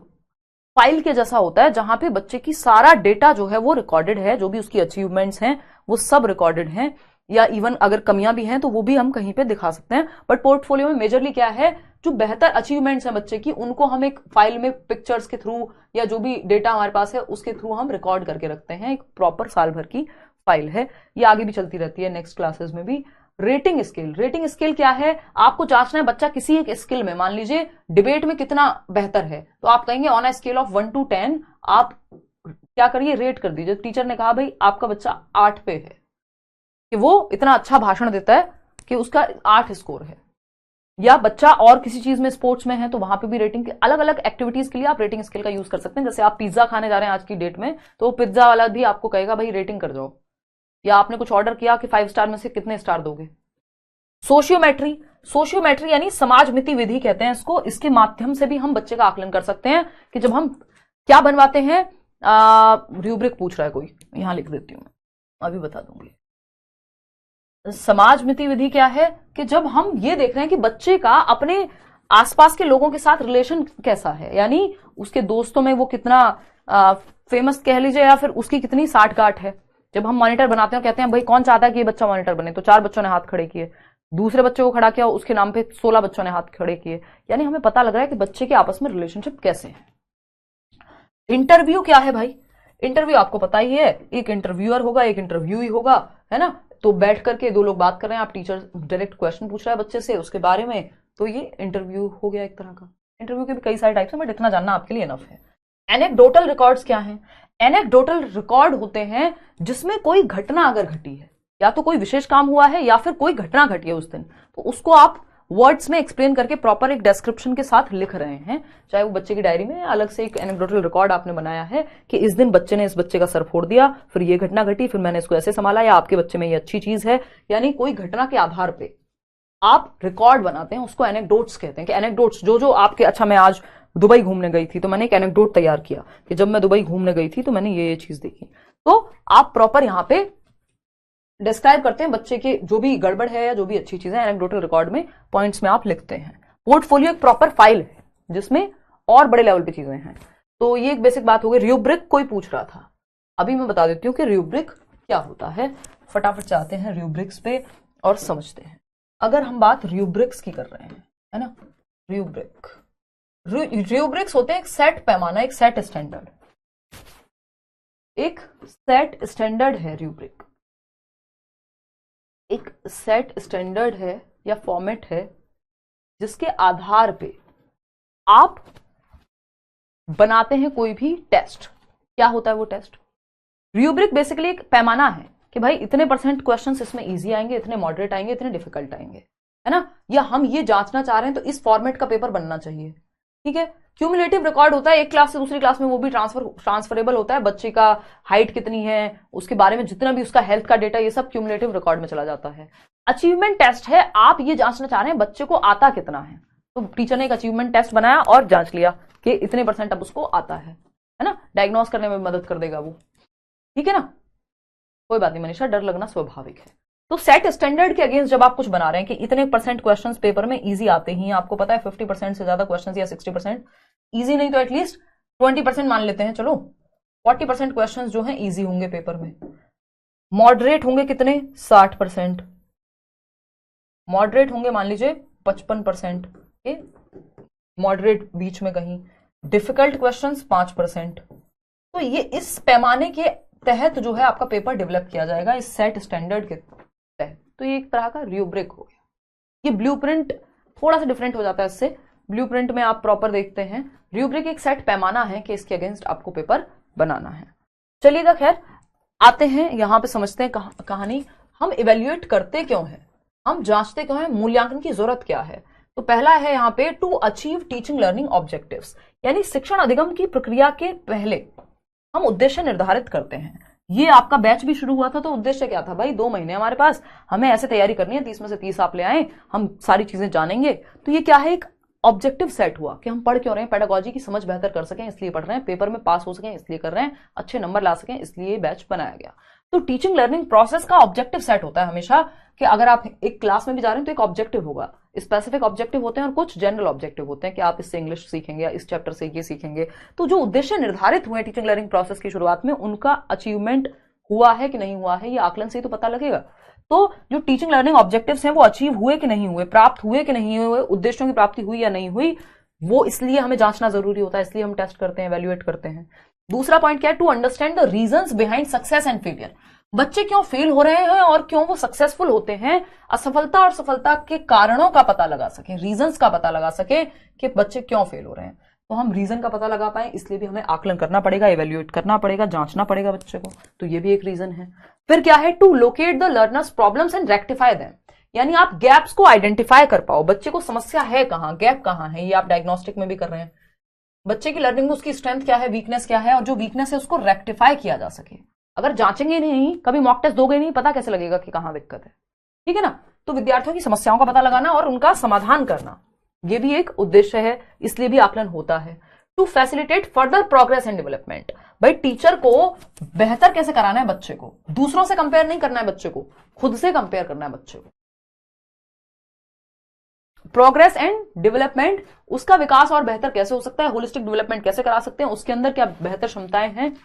फाइल के जैसा होता है, जहां पे बच्चे की सारा डेटा जो है वो रिकॉर्डेड है, जो भी उसकी अचीवमेंट्स हैं वो सब रिकॉर्डेड हैं। या इवन अगर कमियां भी हैं तो वो भी हम कहीं पे दिखा सकते हैं। बट पोर्टफोलियो में मेजरली क्या है, जो बेहतर अचीवमेंट्स हैं बच्चे की, उनको हम एक फाइल में पिक्चर्स के थ्रू या जो भी डेटा हमारे पास है उसके थ्रू हम रिकॉर्ड करके रखते हैं। एक प्रॉपर साल भर की फाइल है, ये आगे भी चलती रहती है नेक्स्ट क्लासेस में भी। रेटिंग स्केल, रेटिंग स्केल क्या है, आपको जांचना है बच्चा किसी एक स्किल में, मान लीजिए डिबेट में कितना बेहतर है, तो आप कहेंगे on a scale of 1 to 10 आप क्या करिए, रेट कर दीजिए। टीचर ने कहा भाई आपका बच्चा 8 पे है, कि वो इतना अच्छा भाषण देता है कि उसका 8 स्कोर है, या बच्चा और किसी चीज में स्पोर्ट्स में है तो वहां पे भी रेटिंग, अलग अलग एक्टिविटीज के लिए आप रेटिंग स्केल का यूज कर सकते हैं। जैसे आप पिज्जा खाने जा रहे हैं आज की डेट में, तो पिज्जा वाला भी आपको कहेगा भाई रेटिंग कर जाओ, या आपने कुछ ऑर्डर किया कि 5 स्टार में से कितने स्टार दोगे। सोशियोमेट्री, सोशियोमेट्री यानी समाज मिति विधि कहते हैं इसको, इसके माध्यम से भी हम बच्चे का आकलन कर सकते हैं कि जब हम क्या बनवाते हैं। रूब्रिक पूछ रहा है कोई, यहां लिख देती हूं मैं, अभी बता दूंगी। समाज मिति विधि क्या है कि जब हम ये देख रहे हैं कि बच्चे का अपने आसपास के लोगों के साथ रिलेशन कैसा है, यानी उसके दोस्तों में वो कितना फेमस कह लीजिए, या फिर उसकी कितनी साठगांठ है। जब हम मॉनिटर बनाते हैं कहते हैं भाई कौन चाहता है कि ये बच्चा मॉनिटर बने, तो 4 बच्चों ने हाथ खड़े किए, दूसरे बच्चे को खड़ा किया उसके नाम पे 16 बच्चों ने हाथ खड़े किए, यानी हमें पता लग रहा है कि बच्चे के आपस में रिलेशनशिप कैसे है। इंटरव्यू क्या है भाई, इंटरव्यू आपको पता ही है, एक इंटरव्यूअर होगा एक इंटरव्यूई होगा, है ना, तो बैठ करके 2 लोग बात कर रहे हैं, आप टीचर डायरेक्ट क्वेश्चन पूछ रहा है बच्चे से उसके बारे में, तो ये इंटरव्यू हो गया एक तरह का। इंटरव्यू के भी कई सारे टाइप्स हैं, बट इतना जानना आपके लिए इनफ है। एनेक्डोटल रिकॉर्ड्स क्या हैं, एनेक्डोटल रिकॉर्ड होते हैं जिसमें कोई घटना अगर घटी है, या तो कोई विशेष काम हुआ है या फिर कोई घटना घटी है उस दिन, तो उसको आप वर्ड्स में एक्सप्लेन करके प्रॉपर एक डिस्क्रिप्शन के साथ लिख रहे हैं, चाहे वो बच्चे की डायरी में अलग से एक एनेक्डोटल रिकॉर्ड आपने बनाया है कि इस दिन बच्चे ने इस बच्चे का सर फोड़ दिया, फिर ये घटना घटी, फिर मैंने इसको ऐसे संभाला, या आपके बच्चे में ये अच्छी चीज है, यानी कोई घटना के आधार पे आप रिकॉर्ड बनाते हैं, उसको एनेक्डोट्स कहते हैं। कि एनेक्डोट्स जो आपके, अच्छा मैं आज दुबई घूमने गई थी तो मैंने एक एनेक्डोट तैयार किया कि जब मैं दुबई घूमने गई थी तो मैंने ये चीज देखी, तो आप प्रॉपर यहां पे डिस्क्राइब करते हैं बच्चे के जो भी गड़बड़ है या जो भी अच्छी चीजें एनेक्डोटल रिकॉर्ड में पॉइंट्स में आप लिखते हैं। पोर्टफोलियो एक प्रॉपर फाइल है जिसमें और बड़े लेवल पे चीजें हैं। तो ये एक बेसिक बात हो गई। रूब्रिक कोई पूछ रहा था, अभी मैं बता देती हूँ कि रूब्रिक क्या होता है। फटाफट चाहते हैं रूब्रिक्स पे और समझते हैं। अगर हम बात रूब्रिक्स की कर रहे हैं, है ना, रूब्रिक्स होते हैं एक सेट पैमाना, एक सेट स्टैंडर्ड, एक सेट स्टैंडर्ड है रूब्रिक, एक सेट स्टैंडर्ड है या फॉर्मेट है जिसके आधार पे आप बनाते हैं कोई भी टेस्ट। क्या होता है वो टेस्ट? रूब्रिक बेसिकली एक पैमाना है कि भाई इतने % क्वेश्चंस इसमें इजी आएंगे, इतने मॉडरेट आएंगे, इतने डिफिकल्ट आएंगे, है ना, या हम ये जांचना चाह रहे हैं तो इस फॉर्मेट का पेपर बनना चाहिए। ठीक है। क्यूमुलेटिव रिकॉर्ड होता है एक क्लास से दूसरी क्लास में, वो भी ट्रांसफरेबल होता है। बच्चे का हाइट कितनी है, उसके बारे में जितना भी उसका हेल्थ का डेटा, ये सब क्यूमुलेटिव रिकॉर्ड में चला जाता है। अचीवमेंट टेस्ट है, आप ये जांचना चाह रहे हैं बच्चे को आता कितना है, तो टीचर ने एक अचीवमेंट टेस्ट बनाया और जांच लिया कि इतने % अब उसको आता है ना, डायग्नोस करने में मदद कर देगा वो। ठीक है ना, कोई बात नहीं मनीषा, डर लगना स्वाभाविक है। तो सेट स्टैंडर्ड के अगेंस्ट जब आप कुछ बना रहे हैं कि इतने % क्वेश्चंस पेपर में इजी आते ही, आपको पता है 50% से ज्यादा क्वेश्चंस या 60% इजी नहीं तो एटलीस्ट 20% मान लेते हैं, चलो 40% क्वेश्चंस जो हैं इजी होंगे पेपर में। मॉडरेट होंगे कितने? 60%। मॉडरेट होंगे मान लीजिए 55%, मॉडरेट बीच में कहीं। Difficult questions 5%। तो ये इस पैमाने के तहत जो है आपका पेपर डेवलप किया जाएगा, इस सेट स्टैंडर्ड के तहत। तो ये एक तरह का रूब्रिक हो गया। ये ब्लूप्रिंट थोड़ा सा डिफरेंट हो जाता है इससे। ब्लूप्रिंट में आप प्रॉपर देखते हैं, रूब्रिक एक सेट पैमाना है कि इसके अगेंस्ट आपको पेपर बनाना है। चलिएगा खैर आते हैं यहां पे, समझते हैं कहानी। हम इवेल्युएट करते क्यों है, हम जांचते क्यों है, मूल्यांकन की जरूरत क्या है। तो पहला है यहाँ पे to achieve teaching learning objectives, यानी शिक्षण अधिगम की प्रक्रिया के पहले हम उद्देश्य निर्धारित करते हैं। ये आपका बैच भी शुरू हुआ था तो उद्देश्य क्या था भाई, 2 महीने हमारे पास, हमें ऐसे तैयारी करनी है, 30 में से 30 आप ले आए, हम सारी चीजें जानेंगे। तो ये क्या है, एक ऑब्जेक्टिव सेट हुआ कि हम पढ़ क्यों रहे हैं, पेडागोजी की समझ बेहतर कर सकें इसलिए पढ़ रहे हैं, पेपर में पास हो सकें इसलिए कर रहे हैं, अच्छे नंबर ला सकें इसलिए बैच बनाया गया। तो टीचिंग लर्निंग प्रोसेस का ऑब्जेक्टिव सेट होता है हमेशा कि अगर आप एक क्लास में भी जा रहे हैं तो एक ऑब्जेक्टिव होगा, स्पेसिफिक ऑब्जेक्टिव होते हैं और कुछ जनरल ऑब्जेक्टिव होते हैं कि आप इससे इंग्लिश सीखेंगे या इस चैप्टर से ये सीखेंगे। तो जो उद्देश्य निर्धारित हुए टीचिंग लर्निंग प्रोसेस की शुरुआत में, उनका अचीवमेंट हुआ है कि नहीं हुआ है, ये आकलन से ही तो पता लगेगा। तो जो टीचिंग लर्निंग ऑब्जेक्टिव्स हैं वो अचीव हुए कि नहीं हुए, प्राप्त हुए कि नहीं हुए, उद्देश्यों की प्राप्ति हुई या नहीं हुई, वो इसलिए हमें जांचना जरूरी होता है, इसलिए हम टेस्ट करते हैं, एवेल्युएट करते हैं। दूसरा पॉइंट क्या है, to understand the reasons behind success and failure. बच्चे क्यों फेल हो रहे हैं और क्यों वो सक्सेसफुल होते हैं, असफलता और सफलता के कारणों का पता लगा सके, रीजंस का पता लगा सके कि बच्चे क्यों फेल हो रहे हैं। तो हम रीजन का पता लगा पाए, इसलिए भी हमें आकलन करना पड़ेगा, एवेल्युएट करना पड़ेगा, जांचना पड़ेगा बच्चे को। तो ये भी एक रीजन है। फिर क्या है, to locate the learners problems and rectify them. यानी आप गैप्स को आइडेंटिफाई कर पाओ, बच्चे को समस्या है कहां, गैप कहां है, ये आप डायग्नोस्टिक में भी कर रहे हैं। बच्चे की लर्निंग में उसकी स्ट्रेंथ क्या है, वीकनेस क्या है, और जो वीकनेस है उसको रेक्टिफाई किया जा सके। अगर जांचेंगे नहीं, कभी मॉक टेस्ट दोगे नहीं, पता कैसे लगेगा कि कहां दिक्कत है, ठीक है ना। तो विद्यार्थियों की समस्याओं का पता लगाना और उनका समाधान करना, ये भी एक उद्देश्य है, इसलिए भी आकलन होता है। To facilitate further progress and development. भाई टीचर को बेहतर कैसे कराना है बच्चे को, दूसरों से कंपेयर नहीं करना है बच्चे को, खुद से कंपेयर करना है बच्चे को। प्रोग्रेस एंड डेवलपमेंट, उसका विकास और बेहतर कैसे हो सकता है, होलिस्टिक डेवलपमेंट कैसे करा सकते हैं, उसके अंदर क्या बेहतर क्षमताएं हैं।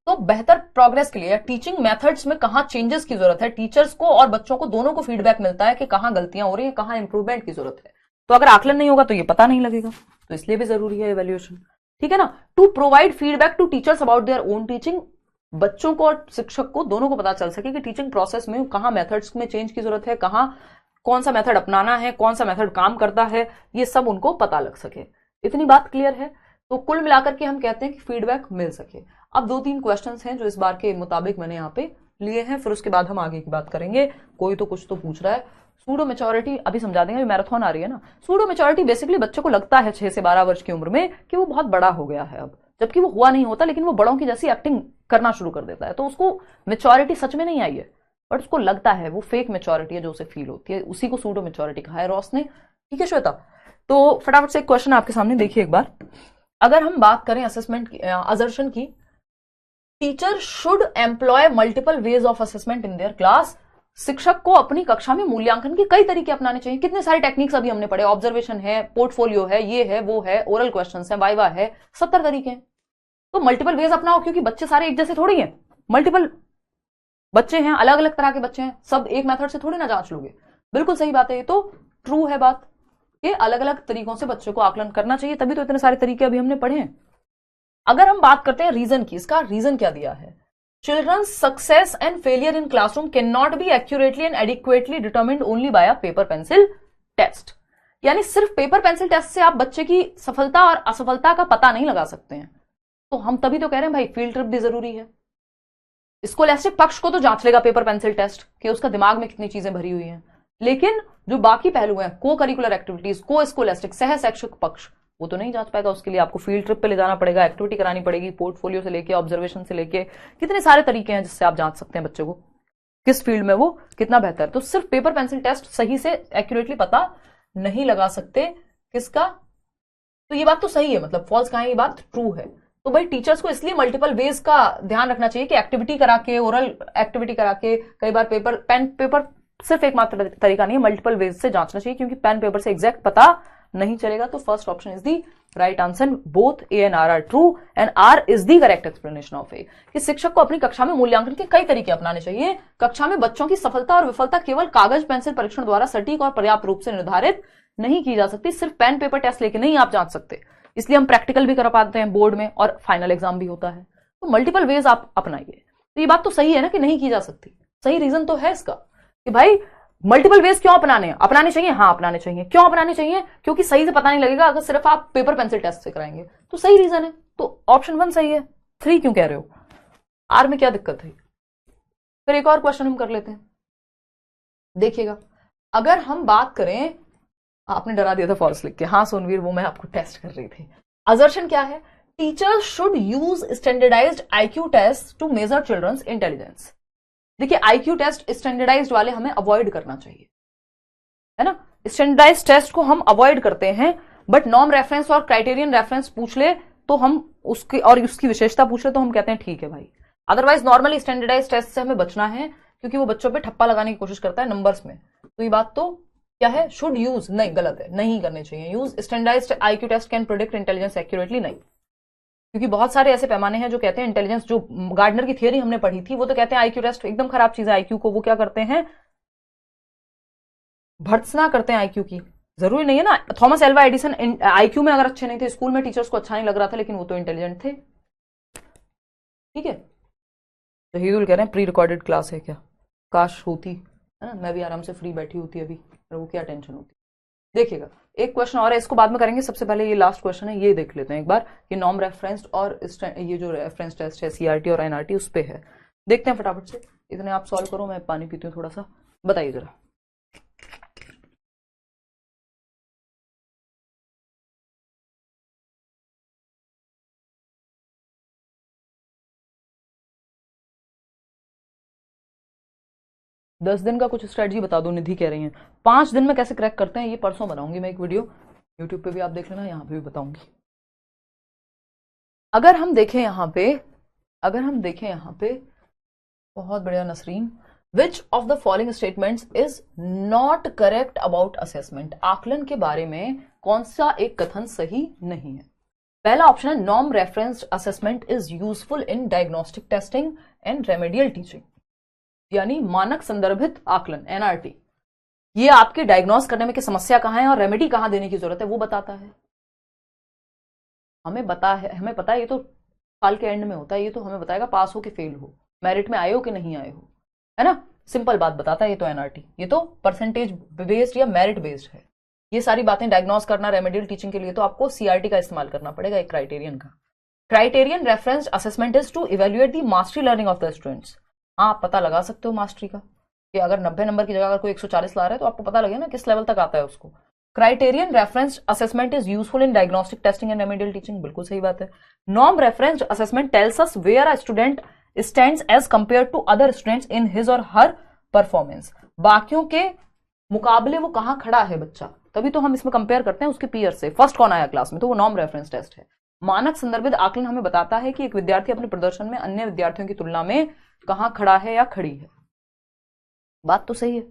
तो बेहतर प्रोग्रेस के लिए टीचिंग मेथड्स में कहां चेंजेस की जरूरत है, टीचर्स को और बच्चों को दोनों को फीडबैक मिलता है कि कहां गलतियां हो रही है, कहां इंप्रूवमेंट की जरूरत है। तो अगर आकलन नहीं होगा तो ये पता नहीं लगेगा, तो इसलिए भी जरूरी है इवैल्यूएशन, ठीक है ना। To provide feedback to teachers about their own teaching. बच्चों को और शिक्षक को दोनों को पता चल सके कि टीचिंग प्रोसेस में कहां मेथड्स में चेंज की जरूरत है, कहां कौन सा मेथड अपनाना है, कौन सा मेथड काम करता है, ये सब उनको पता लग सके। इतनी बात क्लियर है। तो कुल मिलाकर के हम कहते हैं कि फीडबैक मिल सके। अब 2-3 क्वेश्चंस हैं जो इस बार के मुताबिक मैंने यहाँ पे लिए हैं, फिर उसके बाद हम आगे की बात करेंगे। कोई तो कुछ तो पूछ रहा है, सूडो मैच्योरिटी अभी समझा देंगे, मैराथन आ रही है ना। सूडो मैच्योरिटी बेसिकली बच्चे को लगता है 6 से 12 वर्ष की उम्र में कि वो बहुत बड़ा हो गया है अब, जबकि वो हुआ नहीं होता, लेकिन वो बड़ों की जैसी एक्टिंग करना शुरू कर देता है। तो उसको मैच्योरिटी सच में नहीं आई है, बट उसको लगता है, वो फेक मैच्योरिटी है जो उसे फील होती है, उसी को सूडो मैच्योरिटी कहा है रॉस ने, ठीक है श्वेता। तो फटाफट से एक क्वेश्चन आपके सामने देखिए एक बार। अगर हम बात करें असेसमेंट की, असर्शन की, teacher should employ multiple ways of assessment in their class. शिक्षक को अपनी कक्षा में मूल्यांकन के कई तरीके अपनाने चाहिए। कितने सारे टेक्निक्स अभी हमने पढ़े, ऑब्जर्वेशन है, पोर्टफोलियो है, ये है, वो है, ओरल क्वेश्चंस है, वाइवा है, 70 तरीके हैं। तो मल्टीपल वेज अपनाओ, क्योंकि बच्चे सारे एक जैसे थोड़ी हैं, मल्टीपल बच्चे हैं, अलग अलग तरह के बच्चे हैं, सब एक मेथड से थोड़ी ना जांच लोगे। बिल्कुल सही बात है, ये तो ट्रू है बात, ये अलग अलग तरीकों से बच्चे को आकलन करना चाहिए, तभी तो इतने सारे तरीके अभी हमने पढ़े हैं। अगर हम बात करते हैं रीजन की, इसका रीजन क्या दिया है, childrens success and failure in classroom can not be accurately and adequately determined only by a paper pencil test. यानी सिर्फ पेपर पेंसिल टेस्ट से आप बच्चे की सफलता और असफलता का पता नहीं लगा सकते हैं। तो हम तभी तो कह रहे हैं भाई फील्ड ट्रिप भी जरूरी है। स्कोलैस्टिक पक्ष को तो जांच लेगा पेपर पेंसिल टेस्ट कि उसका दिमाग में कितनी चीजें भरी हुई हैं, लेकिन जो बाकी पहलू हैं, को करिकुलर एक्टिविटीज, को स्कोलैस्टिक, सह शैक्षिक पक्ष, वो तो नहीं जांच पाएगा। उसके लिए आपको फील्ड ट्रिप पे ले जाना पड़ेगा, एक्टिविटी करानी पड़ेगी, पोर्टफोलियो से लेके, ऑब्जर्वेशन से लेके, कितने सारे तरीके हैं जिससे आप जांच सकते हैं बच्चे को किस फील्ड में वो कितना बेहतर। तो सिर्फ पेपर पेंसिल टेस्ट सही से एक्यूरेटली पता नहीं लगा सकते किसका। तो ये बात तो सही है, मतलब फॉल्स कहां है, ये बात ट्रू है। तो भाई टीचर्स को इसलिए मल्टीपल वेज का ध्यान रखना चाहिए कि एक्टिविटी करा के, ओरल एक्टिविटी करा के, कई बार पेपर सिर्फ एक मात्र तरीका नहीं है, मल्टीपल वेज से जांचना चाहिए, क्योंकि पेन पेपर से एग्जैक्ट पता नहीं चलेगा। तो first option is the right answer, both A and R true and R is the correct explanation of A. कि शिक्षक को अपनी कक्षा में मूल्यांकन के कई तरीके अपनाने चाहिए। कक्षा में बच्चों की सफलता और विफलता केवल कागज पेंसिल परीक्षण द्वारा सटीक और पर्याप्त रूप से निर्धारित नहीं की जा सकती। सिर्फ पेन पेपर टेस्ट लेके नहीं आप जांच सकते, इसलिए हम प्रैक्टिकल भी कर पाते हैं बोर्ड में, और फाइनल एग्जाम भी होता है। तो मल्टीपल वेज आप अपनाइए। तो ये बात तो सही है ना कि नहीं की जा सकती, सही रीजन तो है इसका कि भाई मल्टीपल वेज क्यों अपनाने चाहिए। हाँ अपनाने चाहिए। क्यों अपनाने चाहिए, क्योंकि सही से पता नहीं लगेगा अगर सिर्फ आप पेपर पेंसिल टेस्ट से कराएंगे। तो सही रीजन है, तो ऑप्शन 1 सही है। 3 क्यों कह रहे हो, आर में क्या दिक्कत है। फिर एक और क्वेश्चन हम कर लेते हैं, देखिएगा। अगर हम बात करें, आपने डरा दिया था फॉल्स लिख के, हाँ सोनवीर वो मैं आपको टेस्ट कर रही थी। असर्शन क्या है, teachers should use standardised IQ test to measure childrens intelligence. देखिए आईक्यू टेस्ट स्टैंडर्डाइज्ड वाले हमें अवॉइड करना चाहिए, है ना। स्टैंडर्डाइज्ड टेस्ट को हम अवॉइड करते हैं, बट नॉर्म रेफरेंस और क्राइटेरियन रेफरेंस पूछ ले तो हम उसकी और उसकी विशेषता पूछ ले तो हम कहते हैं ठीक है भाई। अदरवाइज नॉर्मली स्टैंडर्डाइज्ड टेस्ट से हमें बचना है, क्योंकि वो बच्चों पे ठप्पा लगाने की कोशिश करता है नंबर्स में। तो ये बात तो क्या है, शुड यूज, नहीं गलत है, नहीं करने चाहिए use. Standardised IQ test can predict intelligence accurately, नहीं, क्योंकि बहुत सारे ऐसे पैमाने हैं जो कहते हैं इंटेलिजेंस, जो गार्डनर की थियरी हमने पढ़ी थी वो तो कहते हैं आईक्यू टेस्ट एकदम खराब चीज है, आईक्यू को वो क्या करते हैं, भर्त्सना करते हैं आईक्यू की। जरूरी नहीं है ना, थॉमस एल्वा एडिसन आईक्यू में अगर अच्छे नहीं थे, स्कूल में टीचर्स को अच्छा नहीं लग रहा था, लेकिन वो तो इंटेलिजेंट थे। ठीक है, शहीदुल कह रहे हैं प्री रिकॉर्डेड क्लास है क्या, काश होती है ना, मैं भी आराम से फ्री बैठी होती अभी, पर वो क्या टेंशन होती। देखिएगा एक क्वेश्चन और है, इसको बाद में करेंगे, सबसे पहले ये लास्ट क्वेश्चन है, ये देख लेते हैं एक बार कि नॉर्म रेफरेंस्ड और ये जो रेफरेंस टेस्ट है सीआरटी और एनआरटी उस पे है। देखते हैं फटाफट से, इतने आप सॉल्व करो, मैं पानी पीती हूँ थोड़ा सा, बताइए जरा। दस दिन का कुछ स्ट्रेटजी बता दो, निधि कह रही है 5 दिन में कैसे क्रैक करते हैं, ये परसों बनाऊंगी मैं एक वीडियो, यूट्यूब पे भी आप देख लेना, यहाँ पे भी बताऊंगी। अगर हम देखें यहाँ पे, बहुत बढ़िया Nasreen, which of the following statements is not correct about assessment, आकलन के बारे में कौन सा एक कथन सही नहीं है। पहला ऑप्शन है norm referenced assessment is useful in diagnostic testing and remedial teaching, यानी मानक संदर्भित आकलन एनआरटी, ये आपके डायग्नोस करने में कि समस्या कहां है और रेमेडी कहां देने की जरूरत है वो बताता है। हमें पता है, ये तो साल के एंड में होता है, ये तो हमें बताएगा पास हो कि फेल हो, मेरिट में आए हो कि नहीं आए हो, है ना, सिंपल बात बताता है ये तो एनआरटी, ये तो परसेंटेज बेस्ड या मेरिट बेस्ड है। ये सारी बातें डायग्नोस करना रेमेडियल टीचिंग के लिए तो आपको सीआरटी का इस्तेमाल करना पड़ेगा, एक क्राइटेरियन का। Criterion referenced assessment is to evaluate the mastery learning of the students. हाँ, आप पता लगा सकते हो मास्टरी का, कि अगर 90 नंबर की जगह अगर कोई 140 ला रहा है तो आपको पता लगे ना किस लेवल तक आता है उसको। Criterion referenced assessment is useful in diagnostic testing and remedial teaching, बिल्कुल सही बात है। Norm referenced assessment tells us where a student stands as compare to other students in his or her performance, बाकियों के मुकाबले वो कहां खड़ा है बच्चा, तभी तो हम इसमें कंपेयर करते हैं उसके पीयर से, फर्स्ट कौन आया क्लास में, तो वो नॉर्म रेफरेंस टेस्ट है। मानक संदर्भित आकलन हमें बताता है कि एक विद्यार्थी अपने प्रदर्शन में अन्य विद्यार्थियों की तुलना में कहां खड़ा है या खड़ी है। बात तो सही है,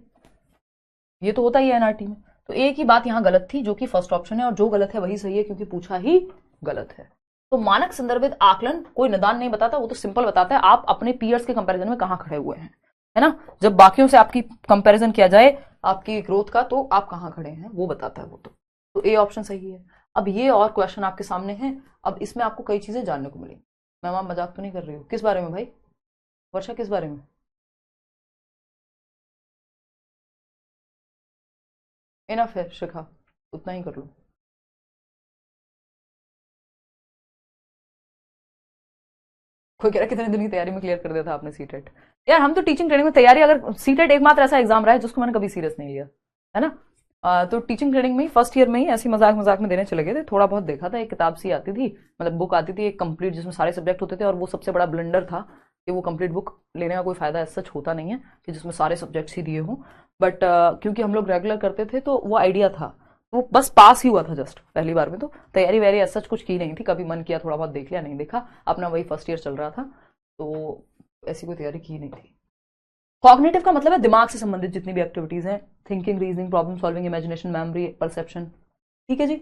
ये तो होता ही है एनआरटी में। तो एक ही बात यहां गलत थी जो कि फर्स्ट ऑप्शन है, और जो गलत है वही सही है क्योंकि पूछा ही गलत है। तो मानक संदर्भित आकलन कोई निदान नहीं बताता, वो तो सिंपल बताता है आप अपने पीयर्स के कंपैरिजन में कहां खड़े हुए हैं, है ना, जब बाकियों से आपकी कंपैरिजन किया जाए आपकी ग्रोथ का तो आप कहां खड़े हैं वो बताता है वो तो ए ऑप्शन सही है। अब ये और क्वेश्चन आपके सामने है, अब इसमें आपको कई चीजें जानने को मिलेंगी। मैं वहां मजाक तो नहीं कर रही हूँ, किस बारे में भाई वर्षा, किस बारे में, इनफ है शिखा, उतना ही कर लो। कोई कह रहा कितने दिन की तैयारी में क्लियर कर दिया था आपने सीटेट, यार हम तो टीचिंग ट्रेनिंग में तैयारी, अगर सीटेट एकमात्र ऐसा एग्जाम रहा है जिसको मैंने कभी सीरियस नहीं लिया, है ना, तो टीचिंग ट्रेनिंग में ही फर्स्ट ईयर में ही ऐसी मजाक मजाक में देने चले गए थे, थोड़ा बहुत देखा था, एक किताब सी आती थी, मतलब बुक आती थी एक कंप्लीट जिसमें सारे सब्जेक्ट होते थे, और वो सबसे बड़ा ब्लंडर था कि वो कंप्लीट बुक लेने का कोई फायदा ऐसा सच होता नहीं है कि जिसमें सारे सब्जेक्ट्स ही दिए हों, बट क्योंकि हम लोग रेगुलर करते थे तो वो आइडिया था, वो बस पास ही हुआ था जस्ट पहली बार में, तो तैयारी वैयारी ऐसा कुछ की नहीं थी, कभी मन किया थोड़ा बहुत देख लिया, नहीं देखा, अपना वही फर्स्ट ईयर चल रहा था, तो ऐसी कोई तैयारी की नहीं थी। कॉग्निटिव का मतलब है दिमाग से संबंधित जितनी भी एक्टिविटीज हैं, thinking, reasoning, problem solving, imagination, memory, perception, ठीक है जी।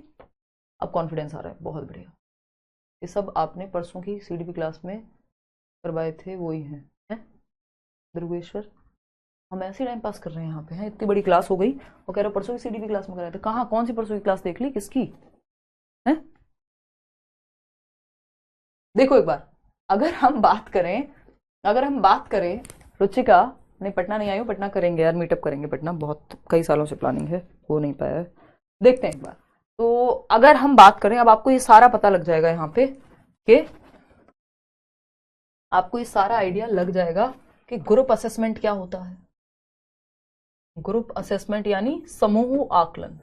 अब कॉन्फिडेंस आ रहा है, बहुत बढ़िया, ये सब आपने परसों की सीडीपी क्लास में करवाए थे, वो ही हैं है? ध्रुवेश्वर, हम ऐसे टाइम पास कर रहे हैं यहाँ पे, हैं इतनी बड़ी क्लास हो गई, वो कह रहे परसों की सीडीपी क्लास में कराए थे, कहाँ, कौन सी परसों की क्लास देख ली, किसकी है? देखो एक बार, अगर हम बात करें रुचिका, नहीं पटना नहीं आई हूँ, पटना करेंगे यार, मीटअप करेंगे पटना, बहुत कई सालों से प्लानिंग है, हो नहीं पाया है, देखते हैं एक बार। तो अगर हम बात करें, अब आपको ये सारा पता लग जाएगा यहाँ पे कि आपको ये सारा आइडिया लग जाएगा कि ग्रुप असेसमेंट क्या होता है। ग्रुप असेसमेंट यानी समूह आकलन।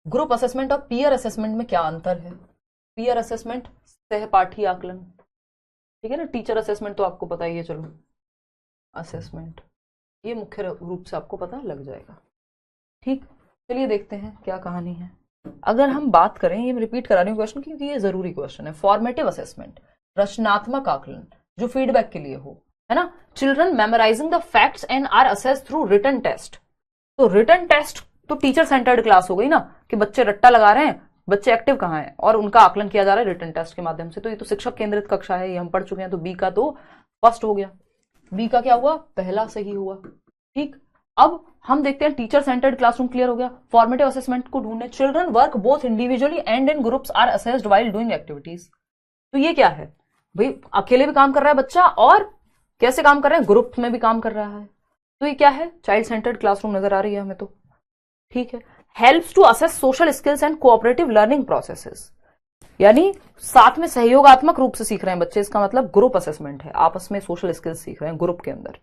ग्रुप असेसमेंट और पीयर असेसमेंट में क्या अंतर है? पीयर असेसमेंट सहपाठी आकलन, ठीक है ना, टीचर असेसमेंट तो आपको पता ही है, चलो असेसमेंट ये मुख्य रूप से आपको पता लग जाएगा, ठीक। चलिए देखते हैं क्या कहानी है। अगर हम बात करें, ये मैं रिपीट करा रही हूँ क्वेश्चन क्योंकि ये जरूरी क्वेश्चन है, फॉर्मेटिव असेसमेंट, रचनात्मक आकलन जो फीडबैक के लिए हो, है ना, children memorising the facts and are assessed through written test. तो रिटन टेस्ट तो टीचर सेंटर्ड क्लास हो गई ना, कि बच्चे रट्टा लगा रहे हैं, बच्चे एक्टिव कहाँ हैं, और उनका आकलन किया जा रहा है रिटन टेस्ट के माध्यम से। तो ये तो शिक्षक केंद्रित कक्षा है, ये हम पढ़ चुके हैं। तो बी का तो फर्स्ट हो गया, बी का क्या हुआ, पहला सही हुआ। ठीक, अब हम देखते हैं टीचर सेंटर्ड क्लासरूम क्लियर हो गया। फॉर्मेटिव असेसमेंट को ढूंढने, children work both individually and in groups are assessed while doing activities. तो ये क्या है भाई, अकेले भी काम कर रहा है बच्चा, और कैसे काम कर रहा है, ग्रुप में भी काम कर रहा है। तो ये क्या है, चाइल्ड सेंटर्ड क्लासरूम नजर आ रही है हमें तो। ठीक है, helps to assess social skills and cooperative learning processes, यानी साथ में सहयोगात्मक रूप से सीख रहे हैं बच्चे, इसका मतलब ग्रुप असेसमेंट है, आपस में सोशल स्किल्स सीख रहे हैं ग्रुप के अंदर।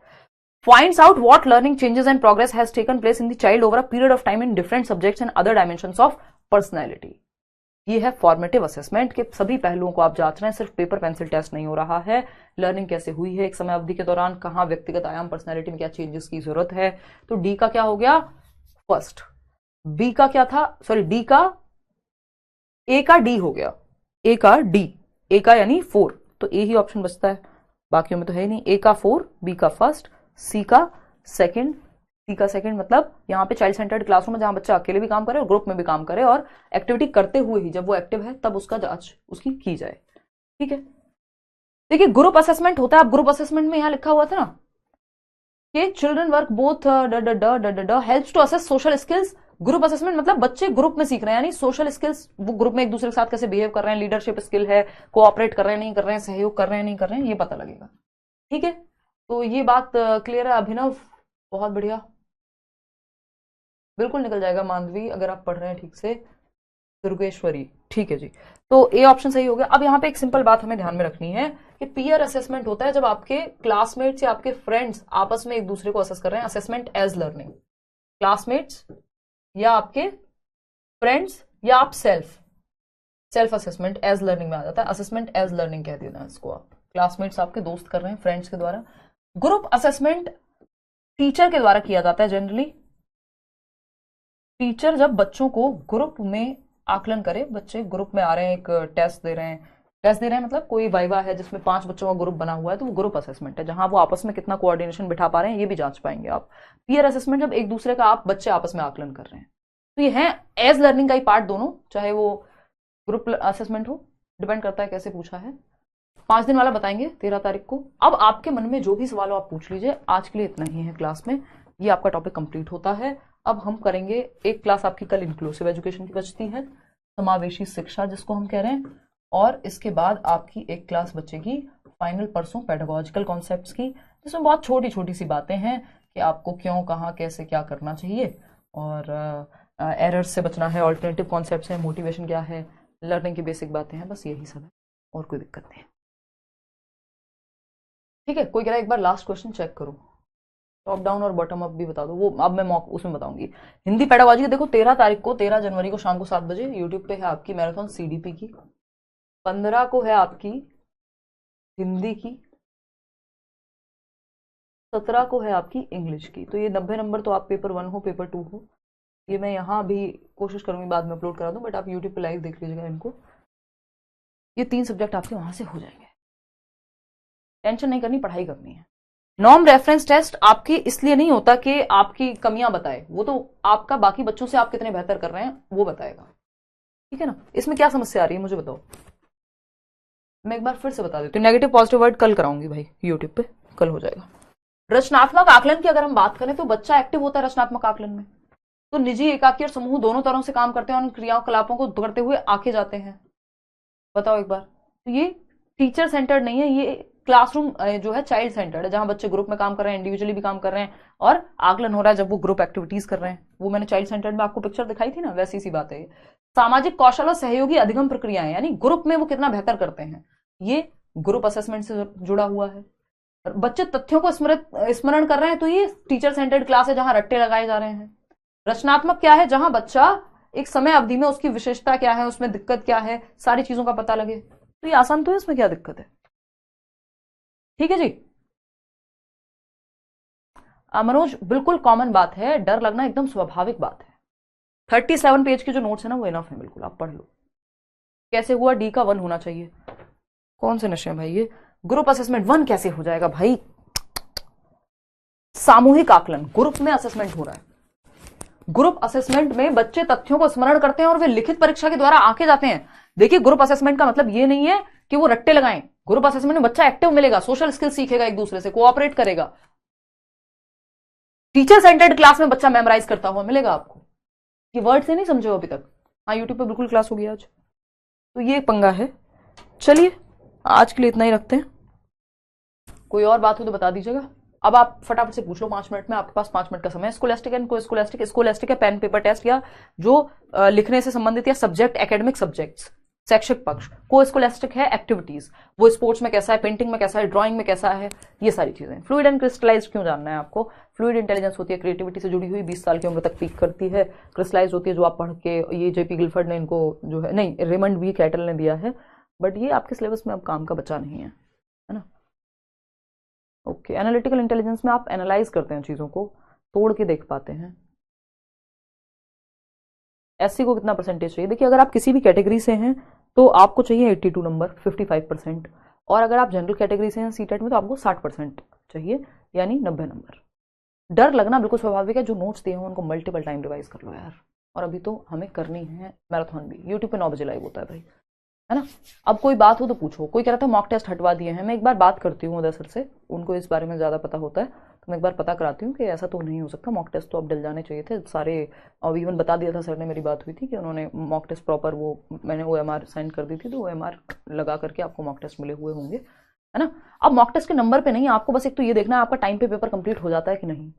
finds out what learning changes and progress has taken place in the child over a period of time in different subjects and other dimensions of personality। ये है फॉर्मेटिव असेसमेंट के सभी पहलुओं को आप जांच रहे हैं, सिर्फ पेपर पेंसिल टेस्ट नहीं हो रहा है। लर्निंग कैसे हुई है एक समय अवधि के दौरान, कहां व्यक्तिगत आयाम पर्सनैलिटी में क्या चेंजेस की जरूरत है। तो डी का क्या हो गया फर्स्ट, बी का क्या था, सॉरी डी का, ए का डी हो गया, ए का डी, ए का यानी 4, तो ए ही ऑप्शन बचता है, बाकियों में तो है ही नहीं। ए का 4, बी का फर्स्ट, सी का सेकंड, सी का सेकंड मतलब यहां पे चाइल्ड सेंटर्ड क्लासरूम में जहां बच्चा अकेले भी काम करे और ग्रुप में भी काम करे, और एक्टिविटी करते हुए ही जब वो एक्टिव है तब उसका जांच उसकी की जाए। ठीक है, देखिए ग्रुप असेसमेंट होता है। अब ग्रुप असेसमेंट में यहां लिखा हुआ था ना कि children work both helps to assess social skills. Group assessment मतलब बच्चे ग्रुप में सीख रहे हैं, यानी सोशल स्किल्स, वो ग्रुप में एक दूसरे के साथ कैसे बिहेव कर रहे हैं, लीडरशिप स्किल है, कोऑपरेट कर रहे हैं नहीं कर रहे हैं, सहयोग कर रहे हैं नहीं कर रहे हैं, ये पता लगेगा। ठीक है, तो ये बात क्लियर है अभिनव, बहुत बढ़िया, बिल्कुल निकल जाएगा मानवी अगर आप पढ़ रहे हैं ठीक से। दुर्गेश्वरी, ठीक है जी, तो ए ऑप्शन सही हो गया। अब यहाँ पे एक सिंपल बात हमें ध्यान में रखनी है कि पीयर असेसमेंट होता है जब आपके क्लासमेट्स या आपके फ्रेंड्स आपस में एक दूसरे को असेस कर रहे हैं। असेसमेंट एज लर्निंग, क्लासमेट्स या आपके फ्रेंड्स या आप सेल्फ असेसमेंट एज लर्निंग में आ जाता है। असेसमेंट एज लर्निंग कह देना इसको आप, क्लासमेट्स आपके दोस्त कर रहे हैं फ्रेंड्स के द्वारा। ग्रुप असेसमेंट टीचर के द्वारा किया जाता है जनरली। टीचर जब बच्चों को ग्रुप में आकलन करे, बच्चे ग्रुप में आ रहे हैं, एक टेस्ट दे रहे हैं मतलब कोई वाइवा है जिसमें 5 बच्चों का ग्रुप बना हुआ है, तो वो ग्रुप असेसमेंट है, जहां वो आपस में कितना कोऑर्डिनेशन बिठा पा रहे हैं ये भी जांच पाएंगे आप। पीयर असेसमेंट जब एक दूसरे का आप बच्चे आपस में आकलन कर रहे हैं, तो ये है एज लर्निंग का ही पार्ट दोनों, चाहे वो ग्रुप असेसमेंट हो, डिपेंड करता है कैसे पूछा है। 5 दिन वाला बताएंगे 13 तारीख को। अब आपके मन में जो भी सवाल हो आप पूछ लीजिए, आज के लिए इतना ही है क्लास में, ये आपका टॉपिक कंप्लीट होता है। अब हम करेंगे एक क्लास आपकी कल इंक्लूसिव एजुकेशन की बचती है, समावेशी शिक्षा जिसको हम कह रहे हैं, और इसके बाद आपकी एक क्लास बचेगी फाइनल परसों पेडागोजिकल कॉन्सेप्ट्स की, जिसमें बहुत छोटी छोटी सी बातें हैं कि आपको क्यों, कहाँ, कैसे, क्या करना चाहिए, और एरर्स से बचना है, ऑल्टरनेटिव कॉन्सेप्ट्स हैं, मोटिवेशन क्या है, लर्निंग की बेसिक बातें हैं, बस यही सब है और कोई दिक्कत नहीं है। ठीक है, कोई कह रहा है एक बार लास्ट क्वेश्चन चेक करो, टॉप डाउन और बॉटम अप भी बता दो, वो अब मैं मॉक उसमें बताऊंगी। हिंदी पेडागोजी देखो 13 तारीख को, 13 जनवरी को शाम को 7 बजे यूट्यूब पे है आपकी मैराथन सीडीपी की। 15 को है आपकी हिंदी की, 17 को है आपकी इंग्लिश की। तो ये 90 नंबर तो आप पेपर 1 हो पेपर 2 हो, ये मैं यहाँ भी कोशिश करूंगी बाद में अपलोड करा दूं, बट आप यूट्यूब पे लाइव देख लीजिएगा इनको। ये 3 सब्जेक्ट आपके वहां से हो जाएंगे, टेंशन नहीं करनी, पढ़ाई करनी है। नॉर्म रेफरेंस टेस्ट आपकी इसलिए नहीं होता कि आपकी कमियां बताए, वो तो आपका बाकी बच्चों से आप कितने बेहतर कर रहे हैं वो बताएगा। ठीक है ना, इसमें क्या समस्या आ रही है मुझे बताओ, मैं एक बार फिर से बता देती हूँ। नेगेटिव पॉजिटिव वर्ड कल कराऊंगी भाई यूट्यूब पे, कल हो जाएगा। रचनात्मक आकलन की अगर हम बात करें तो बच्चा एक्टिव होता है रचनात्मक आकलन में, तो निजी, एकाकी और समूह दोनों तरह से काम करते हैं और उन क्रियाकलापों को करते हुए आके जाते हैं। बताओ एक बार, तो ये टीचर सेंटर्ड नहीं है, ये क्लासरूम जो है चाइल्ड सेंटर्ड है, जहां बच्चे ग्रुप में काम कर रहे हैं, इंडिविजुअली भी काम कर रहे हैं, और आकलन हो रहा है जब वो ग्रुप एक्टिविटीज कर रहे हैं। वो मैंने चाइल्ड सेंटर्ड में आपको पिक्चर दिखाई थी ना, वैसी सी बात है। सामाजिक कौशल और सहयोगी अधिगम प्रक्रियाएं, यानी ग्रुप में वो कितना बेहतर करते हैं, ये ग्रुप असेसमेंट से जुड़ा हुआ है। बच्चे तथ्यों को स्मरण कर रहे हैं, तो ये टीचर सेंटर्ड क्लास है जहां रट्टे लगाए जा रहे हैं। रचनात्मक क्या है, जहां बच्चा एक समय अवधि में उसकी विशेषता क्या है, उसमें दिक्कत क्या है, सारी चीजों का पता लगे। तो ये आसान तो है, इसमें क्या दिक्कत है। ठीक है जी, मनोज बिल्कुल कॉमन बात है, डर लगना एकदम स्वाभाविक बात है। 37 पेज के जो नोट्स है ना वो इनफ है, बिल्कुल आप पढ़ लो। कैसे हुआ, डी का 1 होना चाहिए। कौन से नशे हैं भाई ये, ग्रुप असेसमेंट 1 कैसे हो जाएगा भाई, सामूहिक आकलन, ग्रुप में असेसमेंट हो रहा है, ग्रुप असेसमेंट में बच्चे तथ्यों को स्मरण करते हैं और वे लिखित परीक्षा के द्वारा आके जाते हैं। देखिए, ग्रुप असेसमेंट का मतलब ये नहीं है कि वो रट्टे लगाएं। ग्रुप असेसमेंट में बच्चा एक्टिव मिलेगा, सोशल स्किल सीखेगा, एक दूसरे से कोऑपरेट करेगा। टीचर सेंटर्ड क्लास में बच्चा मेमोराइज करता हुआ मिलेगा आपको। ये वर्ड से नहीं समझे हो अभी तक? हाँ, यूट्यूब पे बिल्कुल क्लास होगी आज। तो ये पंगा है। चलिए, आज के लिए इतना ही रखते हैं। कोई और बात हो तो बता दीजिएगा। अब आप फटाफट से पूछ लो 5 मिनट में, आपके पास 5 मिनट का समय है। स्कोलास्टिक एंड को स्कोलास्टिक, स्कोलास्टिक है पेन पेपर टेस्ट या जो लिखने से संबंधित या सब्जेक्ट एकेडमिक सब्जेक्ट्स, शैक्षिक पक्ष। को स्कोलास्टिक है एक्टिविटीज, वो स्पोर्ट्स में कैसा है, पेंटिंग में कैसा है, ड्राइंग में कैसा है, ये सारी चीजें। फ्लूइड एंड क्रिस्टलाइज क्यों जानना है आपको? फ्लूइड इंटेलिजेंस होती है क्रिएटिविटी से जुड़ी हुई, 20 साल की उम्र तक पीक करती है। क्रिस्टलाइज होती है जो आप पढ़ के, ये जेपी गिलफर्ड ने इनको जो है, नहीं रेमंड बी कैटल ने दिया है, बट ये आपके सिलेबस में अब काम का बच्चा नहीं है ना। ओके, एनालिटिकल इंटेलिजेंस में आप एनालाइज करते हैं, चीजों को तोड़ के देख पाते हैं। एससी को कितना परसेंटेज चाहिए? देखिए, अगर आप किसी भी कैटेगरी से हैं तो आपको चाहिए 82 नंबर, 55%। और अगर आप जनरल कैटेगरी से हैं सीटेट में तो आपको 60% चाहिए, यानी 90 नंबर। डर लगना बिल्कुल स्वाभाविक है। जो नोट्स दिए हैं उनको मल्टीपल टाइम रिवाइज कर लो यार। और अभी तो हमें करनी है मैराथन भी। यूट्यूब पे 9 बजे लाइव होता है भाई, है ना। अब कोई बात हो तो पूछो। कोई कह रहा था मॉक टेस्ट हटवा दिए हैं, मैं एक बार बात करती हूँ उधर सर से, उनको इस बारे में ज़्यादा पता होता है, तो मैं एक बार पता कराती हूँ कि ऐसा तो नहीं हो सकता। मॉक टेस्ट तो अब डल जाने चाहिए थे सारे। और इवन बता दिया था सर ने, मेरी बात हुई थी कि उन्होंने मॉक टेस्ट प्रॉपर, वो मैंने OMR सेंड कर दी थी, तो OMR लगा करके आपको मॉक टेस्ट मिले हुए होंगे, है ना। अब मॉक टेस्ट के नंबर पे नहीं, आपको बस एक तो ये देखना है आपका टाइम पे पेपर कंप्लीट हो जाता है कि नहीं।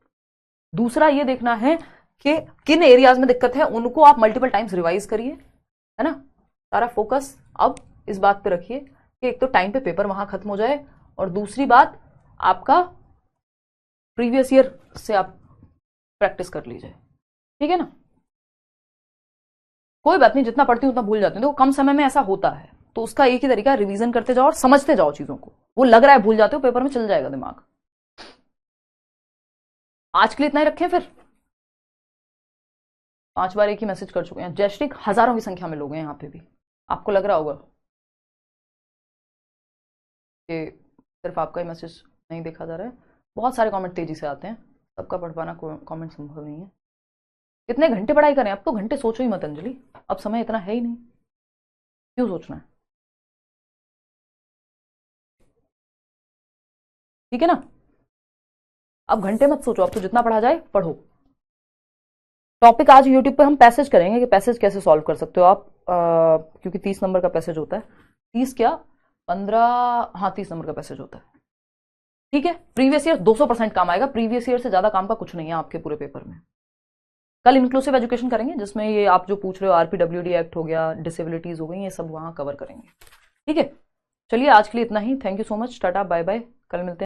दूसरा ये देखना है कि किन एरियाज में दिक्कत है, उनको आप मल्टीपल टाइम्स रिवाइज करिए, है ना। सारा फोकस अब इस बात पे रखिए कि एक तो टाइम पे पेपर वहां खत्म हो जाए, और दूसरी बात आपका प्रीवियस ईयर से आप प्रैक्टिस कर लीजिए, ठीक है ना। कोई बात नहीं, जितना पढ़ती हूं उतना भूल जाती हूँ, तो कम समय में ऐसा होता है, तो उसका एक ही तरीका, रिवीजन करते जाओ और समझते जाओ चीजों को। वो लग रहा है भूल जाते हो, पेपर में चल जाएगा दिमाग। आज के लिए इतना ही रखें फिर। 5 बार एक ही मैसेज कर चुके हैं। जयश्री, हजारों की संख्या में लोग हैं यहाँ पे भी। आपको लग रहा होगा कि सिर्फ आपका ही मैसेज नहीं देखा जा रहा है। बहुत सारे कमेंट तेजी से आते हैं, सबका पढ़ पाना कमेंट संभव नहीं है। कितने घंटे पढ़ाई करें? अब तो घंटे सोचो ही मत अंजलि, अब समय इतना है ही नहीं, क्यों सोचना है, ठीक है ना। अब घंटे मत सोचो, अब तो जितना पढ़ा जाए पढ़ो। टॉपिक आज यूट्यूब पे हम पैसेज करेंगे कि पैसेज कैसे सॉल्व कर सकते हो आप, क्योंकि 30 नंबर का पैसेज होता है। 30 क्या 15, हाँ 30 नंबर का पैसेज होता है, ठीक है। प्रीवियस ईयर 200% काम आएगा। प्रीवियस ईयर से ज्यादा काम का कुछ नहीं है आपके पूरे पेपर में। कल इंक्लूसिव एजुकेशन करेंगे, जिसमें ये आप जो पूछ रहे हो RPWD एक्ट हो गया, डिसेबिलिटीज हो गई, ये सब वहां कवर करेंगे, ठीक है। चलिए, आज के लिए इतना ही। Thank you so much, tata bye bye, कल मिलते हैं।